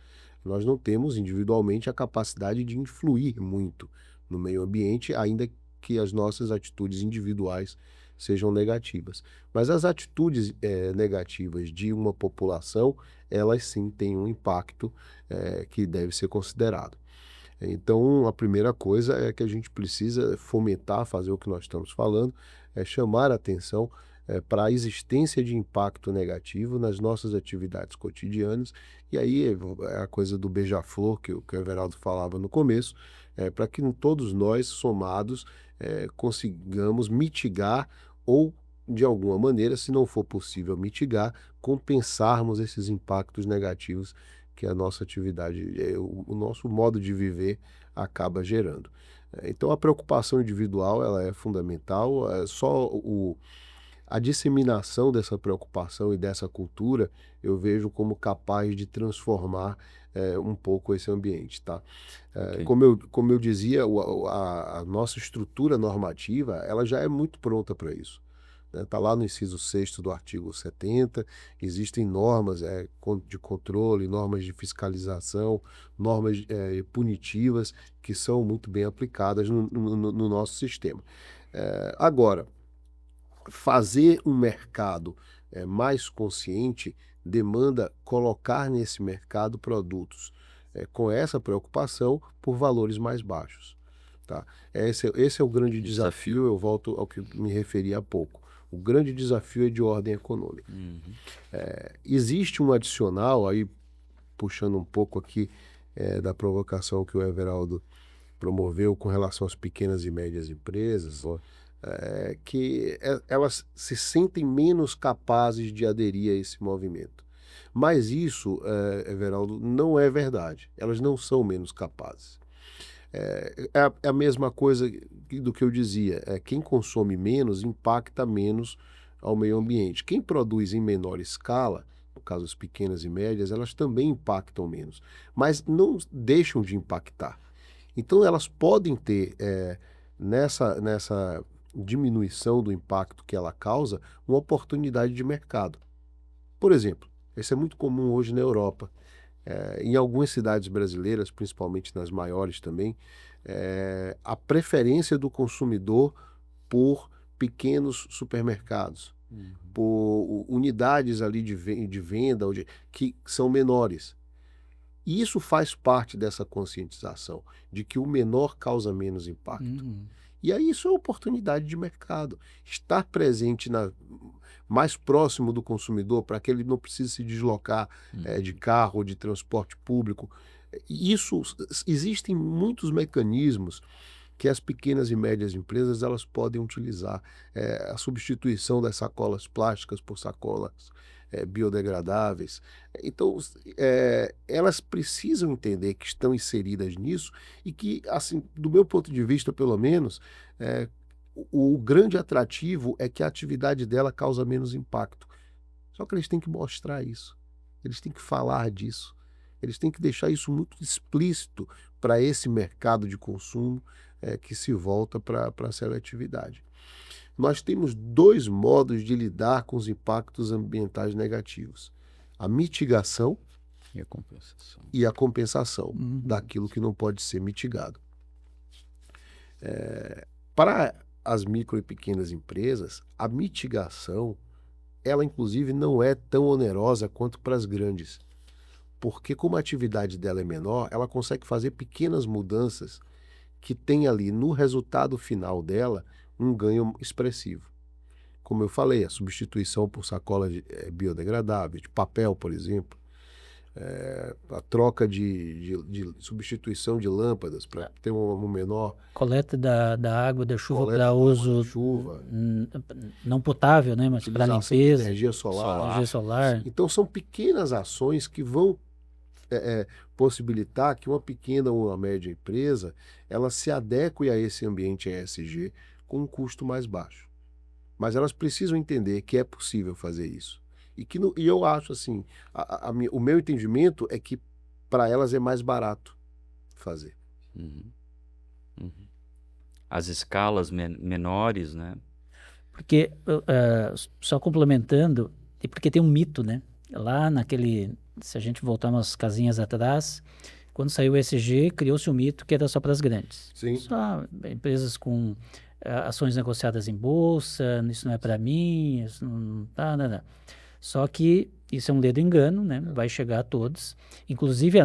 Nós não temos individualmente a capacidade de influir muito no meio ambiente, ainda que as nossas atitudes individuais sejam negativas. Mas as atitudes negativas de uma população, elas sim têm um impacto que deve ser considerado. Então, a primeira coisa é que a gente precisa fomentar, fazer o que nós estamos falando, chamar a atenção para a existência de impacto negativo nas nossas atividades cotidianas. E aí é a coisa do beija-flor que o Everaldo falava no começo, para que todos nós, somados, consigamos mitigar ou, de alguma maneira, se não for possível mitigar, compensarmos esses impactos negativos que a nossa atividade, o nosso modo de viver acaba gerando. Então, a preocupação individual ela é fundamental, a disseminação dessa preocupação e dessa cultura eu vejo como capaz de transformar um pouco esse ambiente, tá? Ok. Como eu dizia, a nossa estrutura normativa ela já é muito pronta para isso. Está lá no inciso 6º do artigo 70, existem normas de controle, normas de fiscalização, normas punitivas que são muito bem aplicadas no nosso sistema. Agora, fazer um mercado mais consciente demanda colocar nesse mercado produtos com essa preocupação por valores mais baixos. Tá? Esse é o grande desafio, eu volto ao que me referi há pouco. O grande desafio é de ordem econômica. Existe um adicional, aí puxando um pouco aqui da provocação que o Everaldo promoveu com relação às pequenas e médias empresas, que elas se sentem menos capazes de aderir a esse movimento. Mas isso, Everaldo, não é verdade. Elas não são menos capazes. É a mesma coisa do que eu dizia. Quem consome menos impacta menos ao meio ambiente. Quem produz em menor escala, no caso as pequenas e médias, elas também impactam menos, mas não deixam de impactar. Então elas podem ter, nessa diminuição do impacto que ela causa, uma oportunidade de mercado. Por exemplo, isso é muito comum hoje na Europa. Em algumas cidades brasileiras, principalmente nas maiores também, a preferência do consumidor por pequenos supermercados, por unidades ali de venda que são menores. E isso faz parte dessa conscientização, de que o menor causa menos impacto. E aí isso é oportunidade de mercado. Estar presente mais próximo do consumidor, para que ele não precise se deslocar de carro, de transporte público. Existem muitos mecanismos que as pequenas e médias empresas elas podem utilizar. A substituição das sacolas plásticas por sacolas biodegradáveis. Então, elas precisam entender que estão inseridas nisso e que, assim, do meu ponto de vista, pelo menos, o grande atrativo é que a atividade dela causa menos impacto. Só que eles têm que mostrar isso, eles têm que falar disso, eles têm que deixar isso muito explícito para esse mercado de consumo que se volta para a seletividade. Nós temos 2 modos de lidar com os impactos ambientais negativos: a mitigação e a compensação daquilo que não pode ser mitigado. Para as micro e pequenas empresas, a mitigação, ela inclusive não é tão onerosa quanto para as grandes, porque como a atividade dela é menor, ela consegue fazer pequenas mudanças que tem ali no resultado final dela um ganho expressivo. Como eu falei, a substituição por sacolas biodegradáveis, de papel, por exemplo, a troca de substituição de lâmpadas para ter um menor... Coleta da água da chuva para uso não potável, né, mas para limpeza. Energia solar. Então são pequenas ações que vão possibilitar que uma pequena ou uma média empresa ela se adeque a esse ambiente ESG com um custo mais baixo. Mas elas precisam entender que é possível fazer isso. E eu acho assim, o meu entendimento é que para elas é mais barato fazer. As escalas menores, né? Porque, só complementando, porque tem um mito, né? Lá se a gente voltar umas casinhas atrás, quando saiu o ESG, criou-se um mito que era só para as grandes. Sim. Só empresas com ações negociadas em bolsa, isso não é para mim, isso não tá, nada. Só que isso é um dedo engano, né? Vai chegar a todos. Inclusive,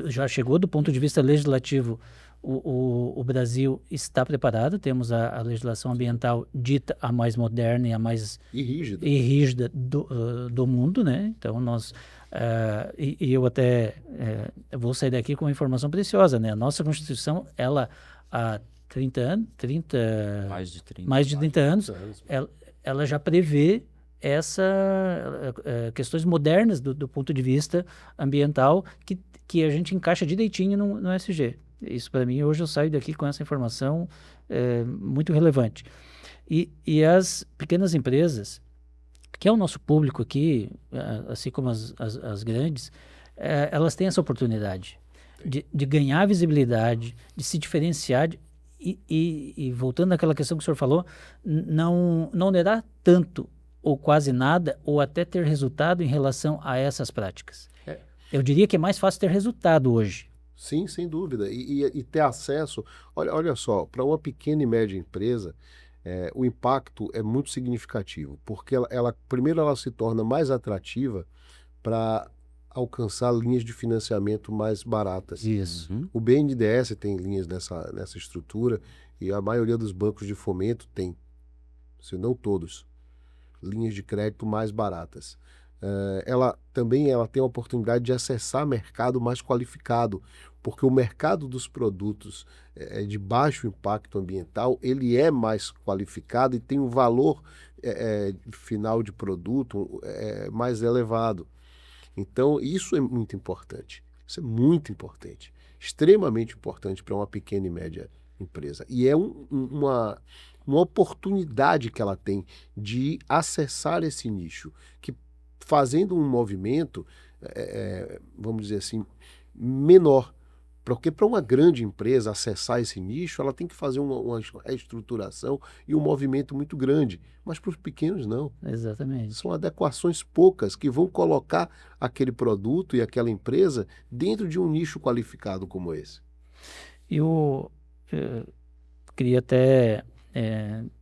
já chegou do ponto de vista legislativo. O Brasil está preparado, temos a legislação ambiental dita a mais moderna e a mais rígida do mundo, né? Então, eu até vou sair daqui com uma informação preciosa, né? A nossa Constituição, ela há 30 anos, mais de 30 anos, ela já prevê questões modernas do ponto de vista ambiental que a gente encaixa direitinho no ESG. Isso para mim, hoje eu saio daqui com essa informação muito relevante. E as pequenas empresas, que é o nosso público aqui, assim como as grandes, elas têm essa oportunidade de ganhar visibilidade, de se diferenciar e voltando àquela questão que o senhor falou, não onerar tanto ou quase nada, ou até ter resultado em relação a essas práticas. Eu diria que é mais fácil ter resultado hoje. Sim, sem dúvida. E ter acesso... Olha só, para uma pequena e média empresa, o impacto é muito significativo, porque primeiro ela se torna mais atrativa para alcançar linhas de financiamento mais baratas. Isso. O BNDES tem linhas nessa estrutura e a maioria dos bancos de fomento tem, se não todos, linhas de crédito mais baratas. Ela tem a oportunidade de acessar mercado mais qualificado, porque o mercado dos produtos de baixo impacto ambiental, ele é mais qualificado e tem um valor final de produto mais elevado. Então, isso é muito importante. Isso é muito importante. Extremamente importante para uma pequena e média empresa. E é uma oportunidade que ela tem de acessar esse nicho, que fazendo um movimento, vamos dizer assim, menor. Porque para uma grande empresa acessar esse nicho, ela tem que fazer uma reestruturação e um movimento muito grande. Mas para os pequenos, não. Exatamente. São adequações poucas que vão colocar aquele produto e aquela empresa dentro de um nicho qualificado como esse. Eu queria até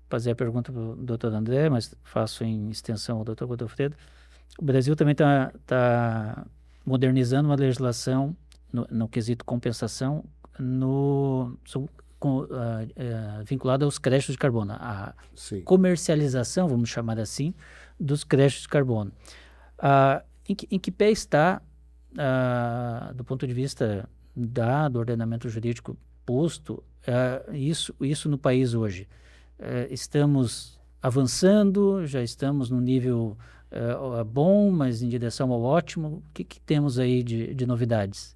fazer a pergunta para o doutor André, mas faço em extensão ao doutor Godofredo. O Brasil também está modernizando uma legislação no quesito compensação vinculada aos créditos de carbono, a comercialização, vamos chamar assim, dos créditos de carbono. Em que pé está, do ponto de vista do ordenamento jurídico posto, isso no país hoje? Estamos avançando, já estamos no nível bom, mas em direção ao ótimo? O que temos aí de novidades?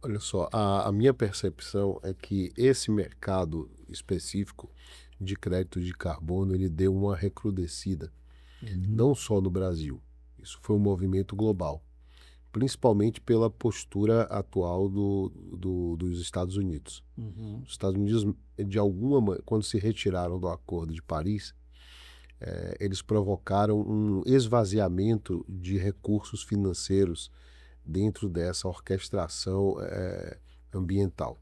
Olha só, a minha percepção é que esse mercado específico de créditos de carbono, ele deu uma recrudescida, não só no Brasil. Isso foi um movimento global, principalmente pela postura atual dos Estados Unidos. Os Estados Unidos, quando se retiraram do Acordo de Paris, eles provocaram um esvaziamento de recursos financeiros dentro dessa orquestração ambiental.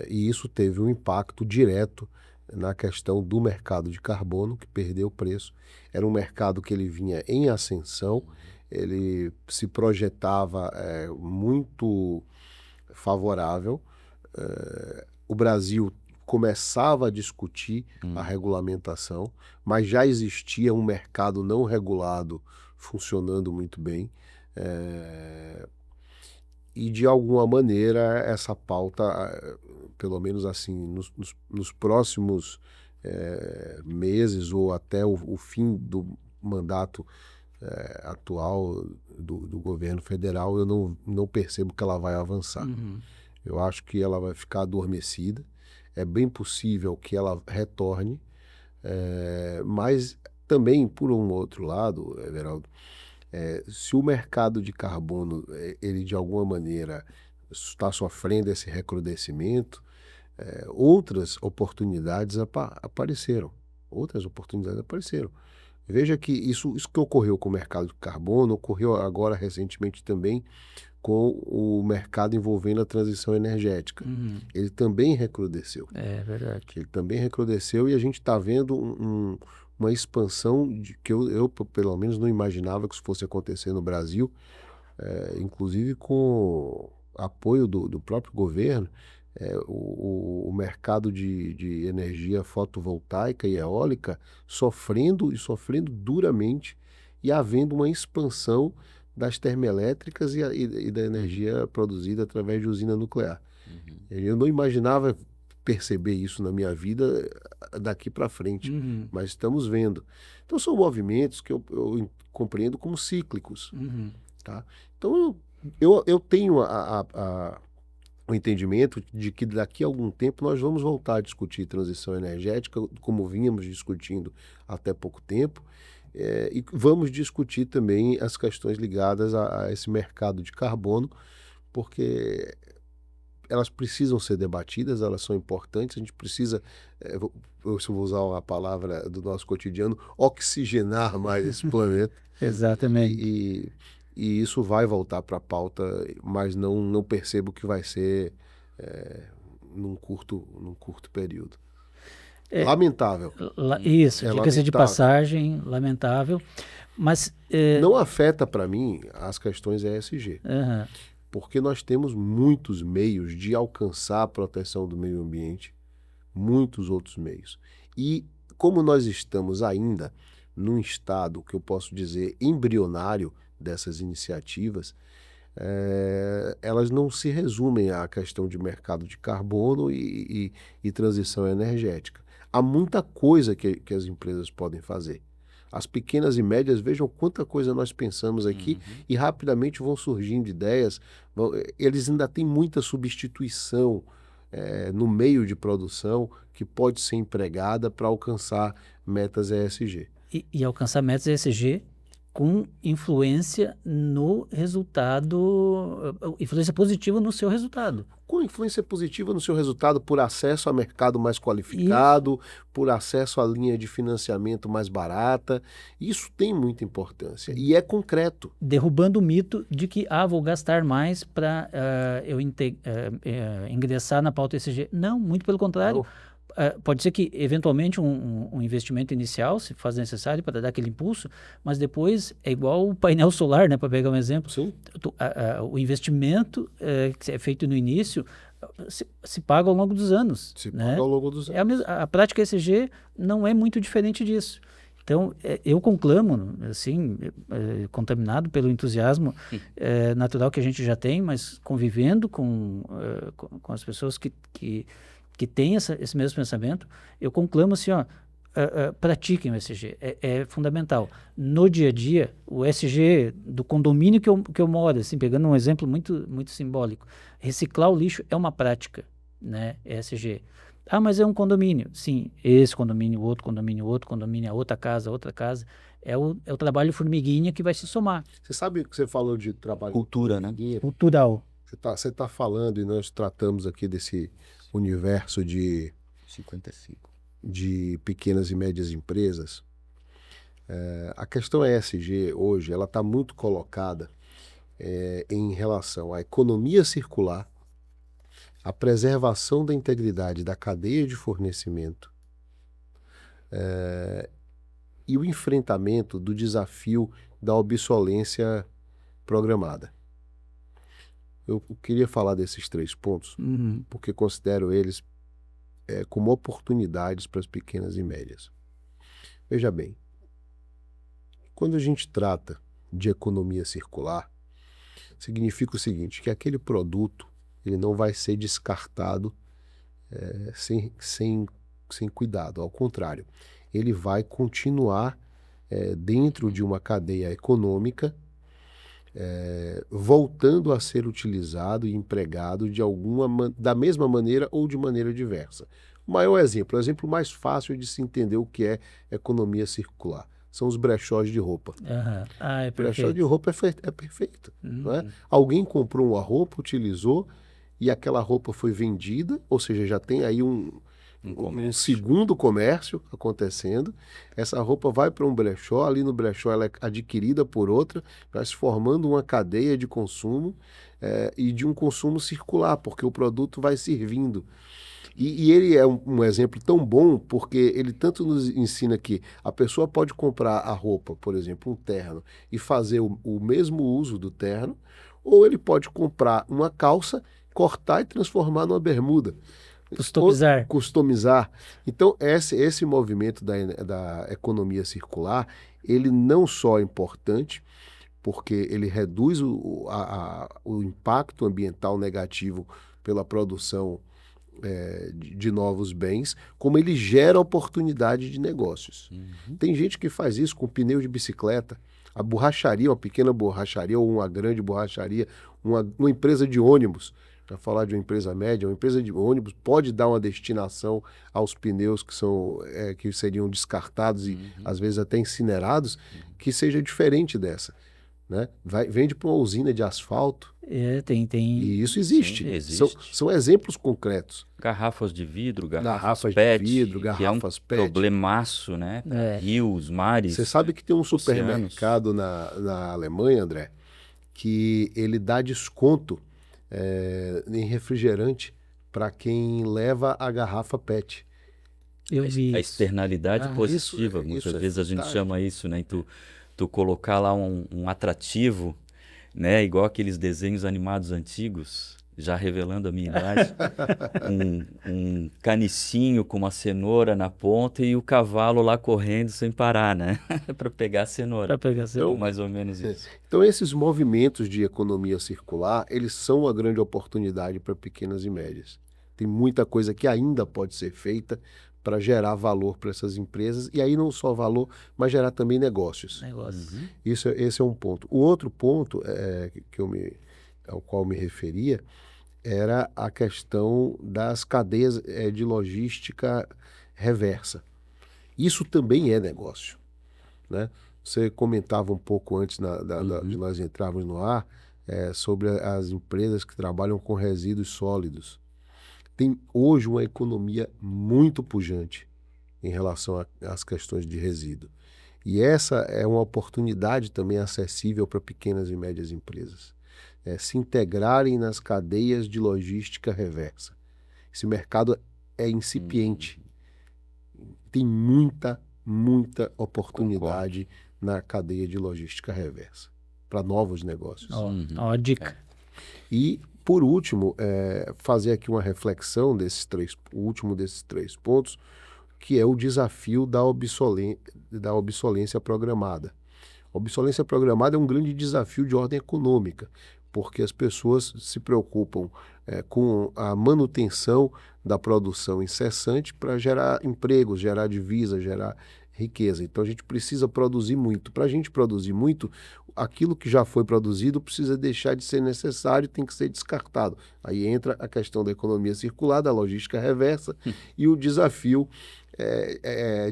E isso teve um impacto direto na questão do mercado de carbono, que perdeu preço. Era um mercado que ele vinha em ascensão, ele se projetava muito favorável. O Brasil começava a discutir a regulamentação, mas já existia um mercado não regulado funcionando muito bem. E de alguma maneira essa pauta, pelo menos assim, nos próximos meses ou até o fim do mandato atual do governo federal, eu não percebo que ela vai avançar. Eu acho que ela vai ficar adormecida. É bem possível que ela retorne, mas também, por um outro lado, Everaldo, se o mercado de carbono, ele de alguma maneira está sofrendo esse recrudescimento, outras oportunidades apareceram. Outras oportunidades apareceram. Veja que isso que ocorreu com o mercado de carbono, ocorreu agora recentemente também com o mercado envolvendo a transição energética. Ele também recrudesceu. É verdade. Ele também recrudesceu e a gente está vendo uma expansão que eu, pelo menos, não imaginava que isso fosse acontecer no Brasil, inclusive com apoio do próprio governo. O mercado de energia fotovoltaica e eólica sofrendo duramente e havendo uma expansão das termoelétricas e da energia produzida através de usina nuclear. Eu não imaginava perceber isso na minha vida daqui para frente, mas estamos vendo. Então são movimentos que eu compreendo como cíclicos. Tá? Então eu tenho o entendimento de que daqui a algum tempo nós vamos voltar a discutir transição energética, como vínhamos discutindo até pouco tempo, e vamos discutir também as questões ligadas a esse mercado de carbono, porque elas precisam ser debatidas, elas são importantes, a gente precisa, se eu vou usar uma palavra do nosso cotidiano, oxigenar mais esse planeta. Exatamente. E isso vai voltar para a pauta, mas não percebo que vai ser num curto período. Lamentável. Isso, diga-se de passagem, lamentável. Mas não afeta para mim as questões ESG, porque nós temos muitos meios de alcançar a proteção do meio ambiente, muitos outros meios. E como nós estamos ainda num estado que eu posso dizer embrionário dessas iniciativas, elas não se resumem à questão de mercado de carbono e transição energética. Há muita coisa que as empresas podem fazer. As pequenas e médias, vejam quanta coisa nós pensamos aqui e rapidamente vão surgindo ideias. Eles ainda têm muita substituição no meio de produção que pode ser empregada para alcançar metas ESG. E alcançar metas ESG com influência no resultado, influência positiva no seu resultado. Com influência positiva no seu resultado por acesso a mercado mais qualificado, por acesso a linha de financiamento mais barata. Isso tem muita importância e é concreto. Derrubando o mito de que vou gastar mais para eu ingressar na pauta ESG. Não, muito pelo contrário. Pode ser que, eventualmente, um investimento inicial se faz necessário para dar aquele impulso, mas depois é igual o painel solar, né, para pegar um exemplo. Sim. O investimento que é feito no início se paga ao longo dos anos. Paga ao longo dos anos. A prática ESG não é muito diferente disso. Então, eu conclamo, assim, contaminado pelo entusiasmo natural que a gente já tem, mas convivendo com as pessoas que tem esse mesmo pensamento, eu conclamo assim, pratiquem o ESG, é fundamental. No dia a dia, o ESG do condomínio que eu moro, assim, pegando um exemplo muito, muito simbólico, reciclar o lixo é uma prática, né, ESG. Ah, mas é um condomínio. Sim, esse condomínio, outro condomínio, a outra casa. É o trabalho formiguinha que vai se somar. Você sabe que você falou de trabalho Cultura, né? formiguinha? Cultural. Você tá falando, e nós tratamos aqui desse universo de 55. pequenas e médias empresas. A questão ESG hoje, ela está muito colocada em relação à economia circular, à preservação da integridade da cadeia de fornecimento e o enfrentamento do desafio da obsolência programada. Eu queria falar desses 3 pontos, porque considero eles como oportunidades para as pequenas e médias. Veja bem, quando a gente trata de economia circular, significa o seguinte, que aquele produto ele não vai ser descartado sem cuidado. Ao contrário, ele vai continuar dentro de uma cadeia econômica, voltando a ser utilizado e empregado da mesma maneira ou de maneira diversa. O maior exemplo, o exemplo mais fácil de se entender o que é economia circular, são os brechós de roupa. É O brechó perfeito. de roupa é perfeito. Não é? Alguém comprou uma roupa, utilizou, e aquela roupa foi vendida, ou seja, já tem aí um segundo comércio acontecendo. Essa roupa vai para um brechó, ali no brechó ela é adquirida por outra, vai se formando uma cadeia de consumo e de um consumo circular, porque o produto vai servindo. E ele é um exemplo tão bom porque ele tanto nos ensina que a pessoa pode comprar a roupa, por exemplo, um terno, e fazer o mesmo uso do terno, ou ele pode comprar uma calça, cortar e transformar numa bermuda. Customizar. Então, esse movimento da economia circular, ele não só é importante, porque ele reduz o impacto ambiental negativo pela produção de novos bens, como ele gera oportunidade de negócios. Tem gente que faz isso com pneu de bicicleta. A borracharia, uma pequena borracharia ou uma grande borracharia, uma empresa de ônibus, para falar de uma empresa média, uma empresa de ônibus pode dar uma destinação aos pneus que seriam descartados e às vezes até incinerados, que seja diferente dessa. Né? Vende para uma usina de asfalto. Tem. E isso existe. Sim, existe. São exemplos concretos. Garrafas de vidro, Garrafas PET, de vidro, que é um garrafas PET. problemaço, né? Rios, mares. Você sabe que tem um supermercado na Alemanha, André, que ele dá desconto em refrigerante para quem leva a garrafa PET. Eu vi A isso. externalidade positiva, muitas vezes a gente chama isso, né? Tu colocar lá um atrativo, né? Igual aqueles desenhos animados antigos, já revelando a minha idade, um canicinho com uma cenoura na ponta e o cavalo lá correndo sem parar, né? Para pegar a cenoura. Então, mais ou menos isso. Então, esses movimentos de economia circular, eles são uma grande oportunidade para pequenas e médias. Tem muita coisa que ainda pode ser feita para gerar valor para essas empresas, e aí não só valor, mas gerar também negócios. Esse é um ponto. O outro ponto ao qual me referia era a questão das cadeias de logística reversa. Isso também é negócio. Né? Você comentava um pouco antes de nós entrarmos no ar sobre as empresas que trabalham com resíduos sólidos. Tem hoje uma economia muito pujante em relação às questões de resíduo. E essa é uma oportunidade também acessível para pequenas e médias empresas. Se integrarem nas cadeias de logística reversa. Esse mercado é incipiente. Tem muita oportunidade na cadeia de logística reversa para novos negócios. Ó, dica. E, por último, fazer aqui uma reflexão o último desses 3 pontos, que é o desafio da obsolência programada. A obsolência programada é um grande desafio de ordem econômica, porque as pessoas se preocupam com a manutenção da produção incessante para gerar empregos, gerar divisa, gerar riqueza. Então a gente precisa produzir muito. Para a gente produzir muito, aquilo que já foi produzido precisa deixar de ser necessário, tem que ser descartado. Aí entra a questão da economia circular, da logística reversa e o desafio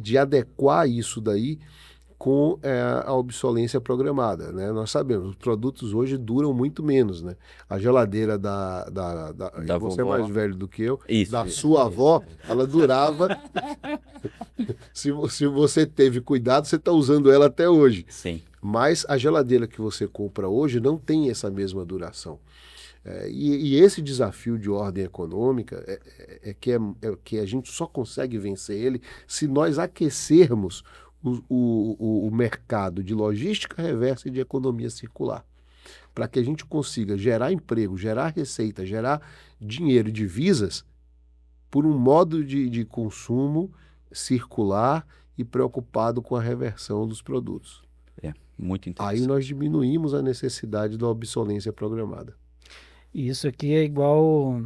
de adequar isso daí com a obsolescência programada, né? Nós sabemos, os produtos hoje duram muito menos, né? A geladeira você é vovó. mais velho do que eu, Isso, da isso. sua avó, ela durava. Se você teve cuidado, você está usando ela até hoje. Sim. Mas a geladeira que você compra hoje não tem essa mesma duração. E esse desafio de ordem econômica que a gente só consegue vencer ele se nós aquecermos o mercado de logística reversa e de economia circular, para que a gente consiga gerar emprego, gerar receita, gerar dinheiro e divisas por um modo de consumo circular e preocupado com a reversão dos produtos. Muito interessante. Aí nós diminuímos a necessidade da obsolescência programada. Isso aqui é igual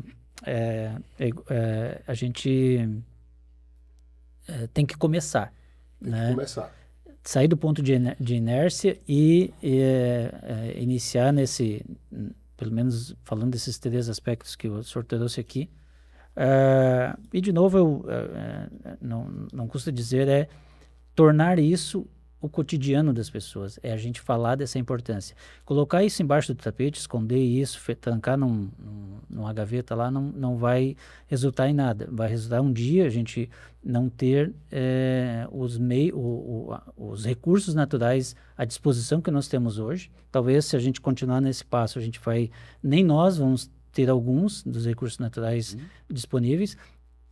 a gente tem que começar. Tem né? que começar. Sair do ponto de inércia e iniciar pelo menos falando desses 3 aspectos que o senhor trouxe aqui. E de novo, não custa dizer, tornar isso o cotidiano das pessoas, a gente falar dessa importância. Colocar isso embaixo do tapete, esconder isso, trancar numa gaveta lá, não vai resultar em nada. Vai resultar um dia a gente não ter os recursos naturais à disposição que nós temos hoje. Talvez, se a gente continuar nesse passo, nem nós vamos ter alguns dos recursos naturais disponíveis,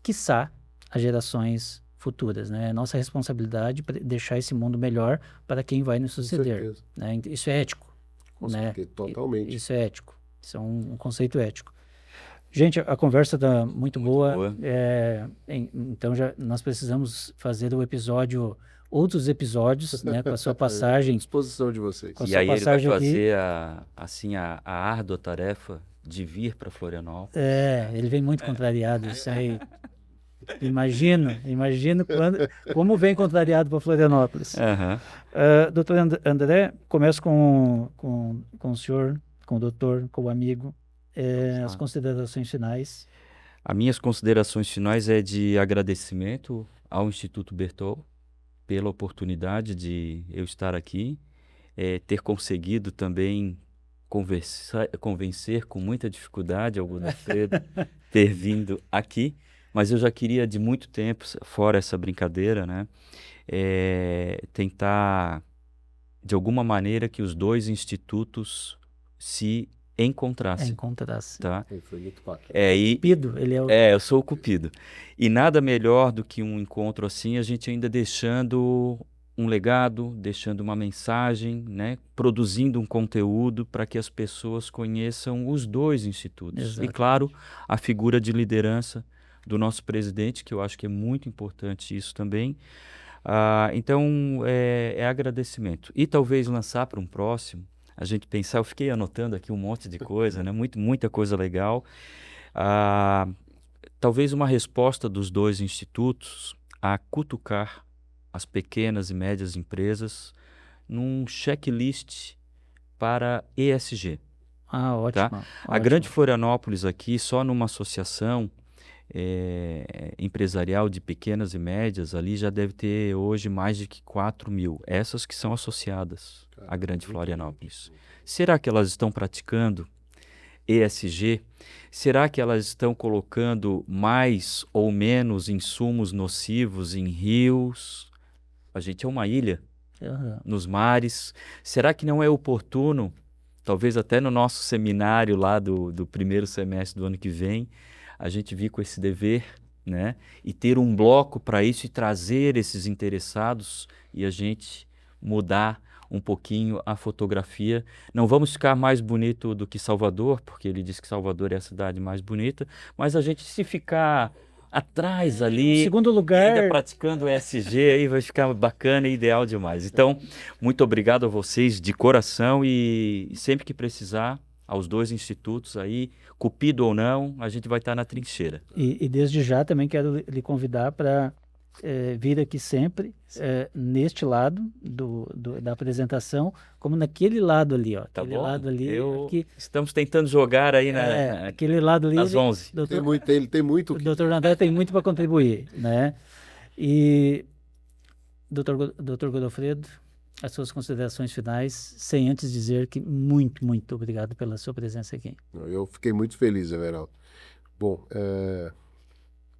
quiçá as gerações futuras, né? É nossa responsabilidade deixar esse mundo melhor para quem vai nos suceder. Né? Isso é ético. Com né? certeza, totalmente. Isso é ético. Isso é um conceito ético. Gente, a conversa está muito boa. Então nós precisamos fazer outros episódios, né, com a sua passagem. À disposição de vocês. E aí ele vai fazer a árdua tarefa de vir para Florianópolis. Ele vem muito contrariado, isso aí. Imagino como vem contrariado para Florianópolis. Doutor André, começo com o senhor, com o doutor, com o amigo. As considerações finais. As minhas considerações finais é de agradecimento ao Instituto Bertol pela oportunidade de eu estar aqui, ter conseguido também convencer com muita dificuldade ao Godofredo ter vindo aqui, mas eu já queria de muito tempo, fora essa brincadeira, né, tentar de alguma maneira que os 2 institutos se encontrassem. Tá? Ele foi muito bacana. Cupido, eu sou o Cupido. E nada melhor do que um encontro assim, a gente ainda deixando um legado, deixando uma mensagem, né? Produzindo um conteúdo para que as pessoas conheçam os 2 institutos. Exatamente. E, claro, a figura de liderança do nosso presidente, que eu acho que é muito importante isso também. Então, é agradecimento. E talvez lançar para um próximo, a gente pensar, eu fiquei anotando aqui um monte de coisa, né? Muita coisa legal. Talvez uma resposta dos 2 institutos a cutucar as pequenas e médias empresas num checklist para ESG. Ótimo. Tá? Ótimo. A Grande Florianópolis aqui, só numa associação empresarial de pequenas e médias, ali já deve ter hoje mais de 4.000, essas que são associadas à Grande Florianópolis. Será que elas estão praticando ESG? Será que elas estão colocando mais ou menos insumos nocivos em rios? A gente é uma ilha, nos mares. Será que não é oportuno, talvez até no nosso seminário lá do primeiro semestre do ano que vem, a gente vir com esse dever, né? E ter um bloco para isso e trazer esses interessados e a gente mudar um pouquinho a fotografia. Não vamos ficar mais bonito do que Salvador, porque ele diz que Salvador é a cidade mais bonita, mas a gente, se ficar atrás ali, segundo lugar, ainda praticando ESG, aí vai ficar bacana e ideal demais. Então, muito obrigado a vocês de coração e sempre que precisar, aos dois institutos aí, cupido ou não, a gente vai estar na trincheira. E desde já também quero lhe convidar para vir aqui sempre, neste lado da apresentação, como naquele lado ali, ó. Tá Aquele bom? lado ali, aqui, Estamos tentando jogar aí aquele lado ali, às 11. Ele tem muito. O doutor André tem muito para contribuir, né? E doutor Godofredo, as suas considerações finais, sem antes dizer que muito, muito obrigado pela sua presença aqui. Eu fiquei muito feliz, Everaldo. Bom,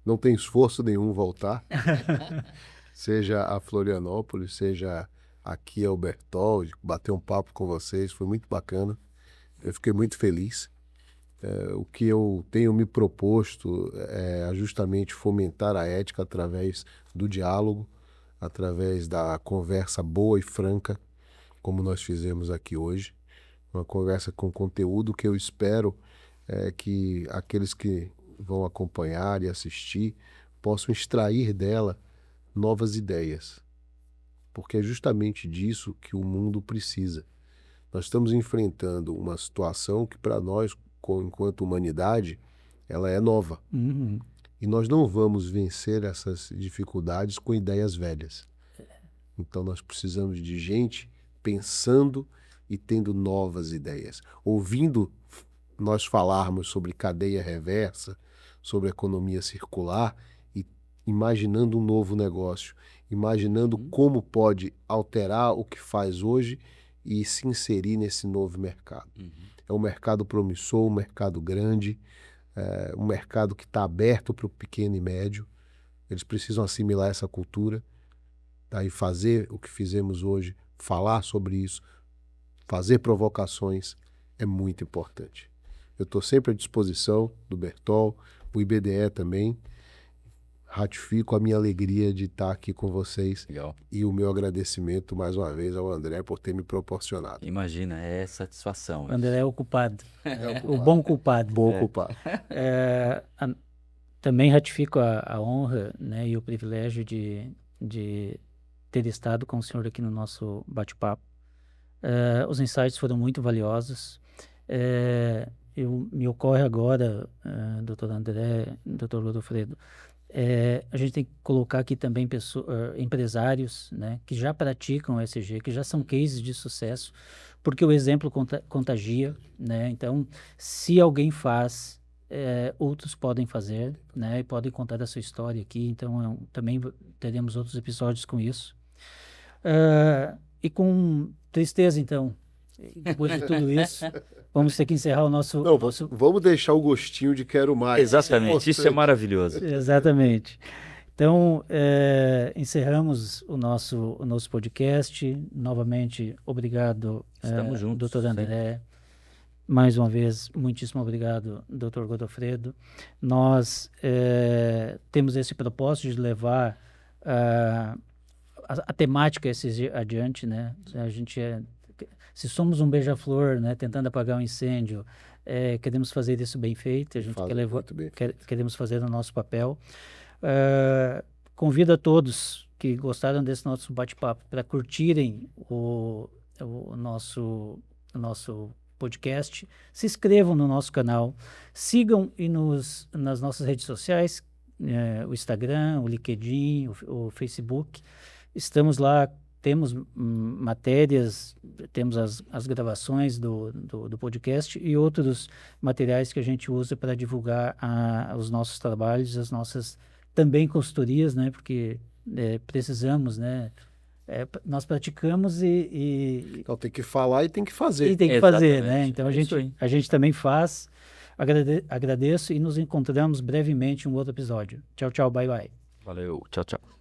não tem esforço nenhum voltar, seja a Florianópolis, seja aqui ao Bertol, bater um papo com vocês, foi muito bacana. Eu fiquei muito feliz. O que eu tenho me proposto é justamente fomentar a ética através do diálogo, através da conversa boa e franca, como nós fizemos aqui hoje. Uma conversa com conteúdo que eu espero que aqueles que vão acompanhar e assistir possam extrair dela novas ideias. Porque é justamente disso que o mundo precisa. Nós estamos enfrentando uma situação que para nós, enquanto humanidade, ela é nova. Uhum. E nós não vamos vencer essas dificuldades com ideias velhas. Então nós precisamos de gente pensando e tendo novas ideias. Ouvindo nós falarmos sobre cadeia reversa, sobre economia circular e imaginando um novo negócio, imaginando como pode alterar o que faz hoje e se inserir nesse novo mercado. É um mercado promissor, um mercado grande, um mercado que está aberto para o pequeno e médio. Eles precisam assimilar essa cultura, tá? E fazer o que fizemos hoje, falar sobre isso, fazer provocações é muito importante. Eu estou sempre à disposição do Bertol, o IBDE também. Ratifico a minha alegria de estar aqui com vocês. Legal. E o meu agradecimento mais uma vez ao André por ter me proporcionado. Imagina, é satisfação. O André é o culpado. O bom culpado. Bom culpado. Também ratifico a honra, né, e o privilégio de ter estado com o senhor aqui no nosso bate-papo. Os insights foram muito valiosos. Me ocorre agora, doutor André, doutor Godofredo, a gente tem que colocar aqui também empresários, né, que já praticam o ESG, que já são cases de sucesso, porque o exemplo contagia, né? Então, se alguém faz, outros podem fazer, né, e podem contar a sua história aqui. Então, também teremos outros episódios com isso. E com tristeza, então, depois de tudo isso, vamos ter que encerrar o nosso... Não, vamos deixar o gostinho de quero mais. Exatamente, isso é maravilhoso. Exatamente. Então, encerramos o nosso podcast. Novamente, obrigado, Estamos juntos, doutor André. Mais uma vez, muitíssimo obrigado, doutor Godofredo. Nós temos esse propósito de levar a temática adiante, né? A gente se somos um beija-flor, né, tentando apagar um incêndio, queremos fazer isso bem feito, a gente queremos fazer o nosso papel. Convido a todos que gostaram desse nosso bate-papo para curtirem o nosso podcast, se inscrevam no nosso canal, sigam nas nossas redes sociais, o Instagram, o LinkedIn, o Facebook. Estamos lá, temos matérias, temos as gravações do podcast e outros materiais que a gente usa para divulgar os nossos trabalhos, as nossas também consultorias, né? Porque precisamos, né? Nós praticamos Então tem que falar e tem que fazer. E tem que fazer, né? Então a gente também faz. Agradeço e nos encontramos brevemente em um outro episódio. Tchau, tchau, bye, bye. Valeu, tchau, tchau.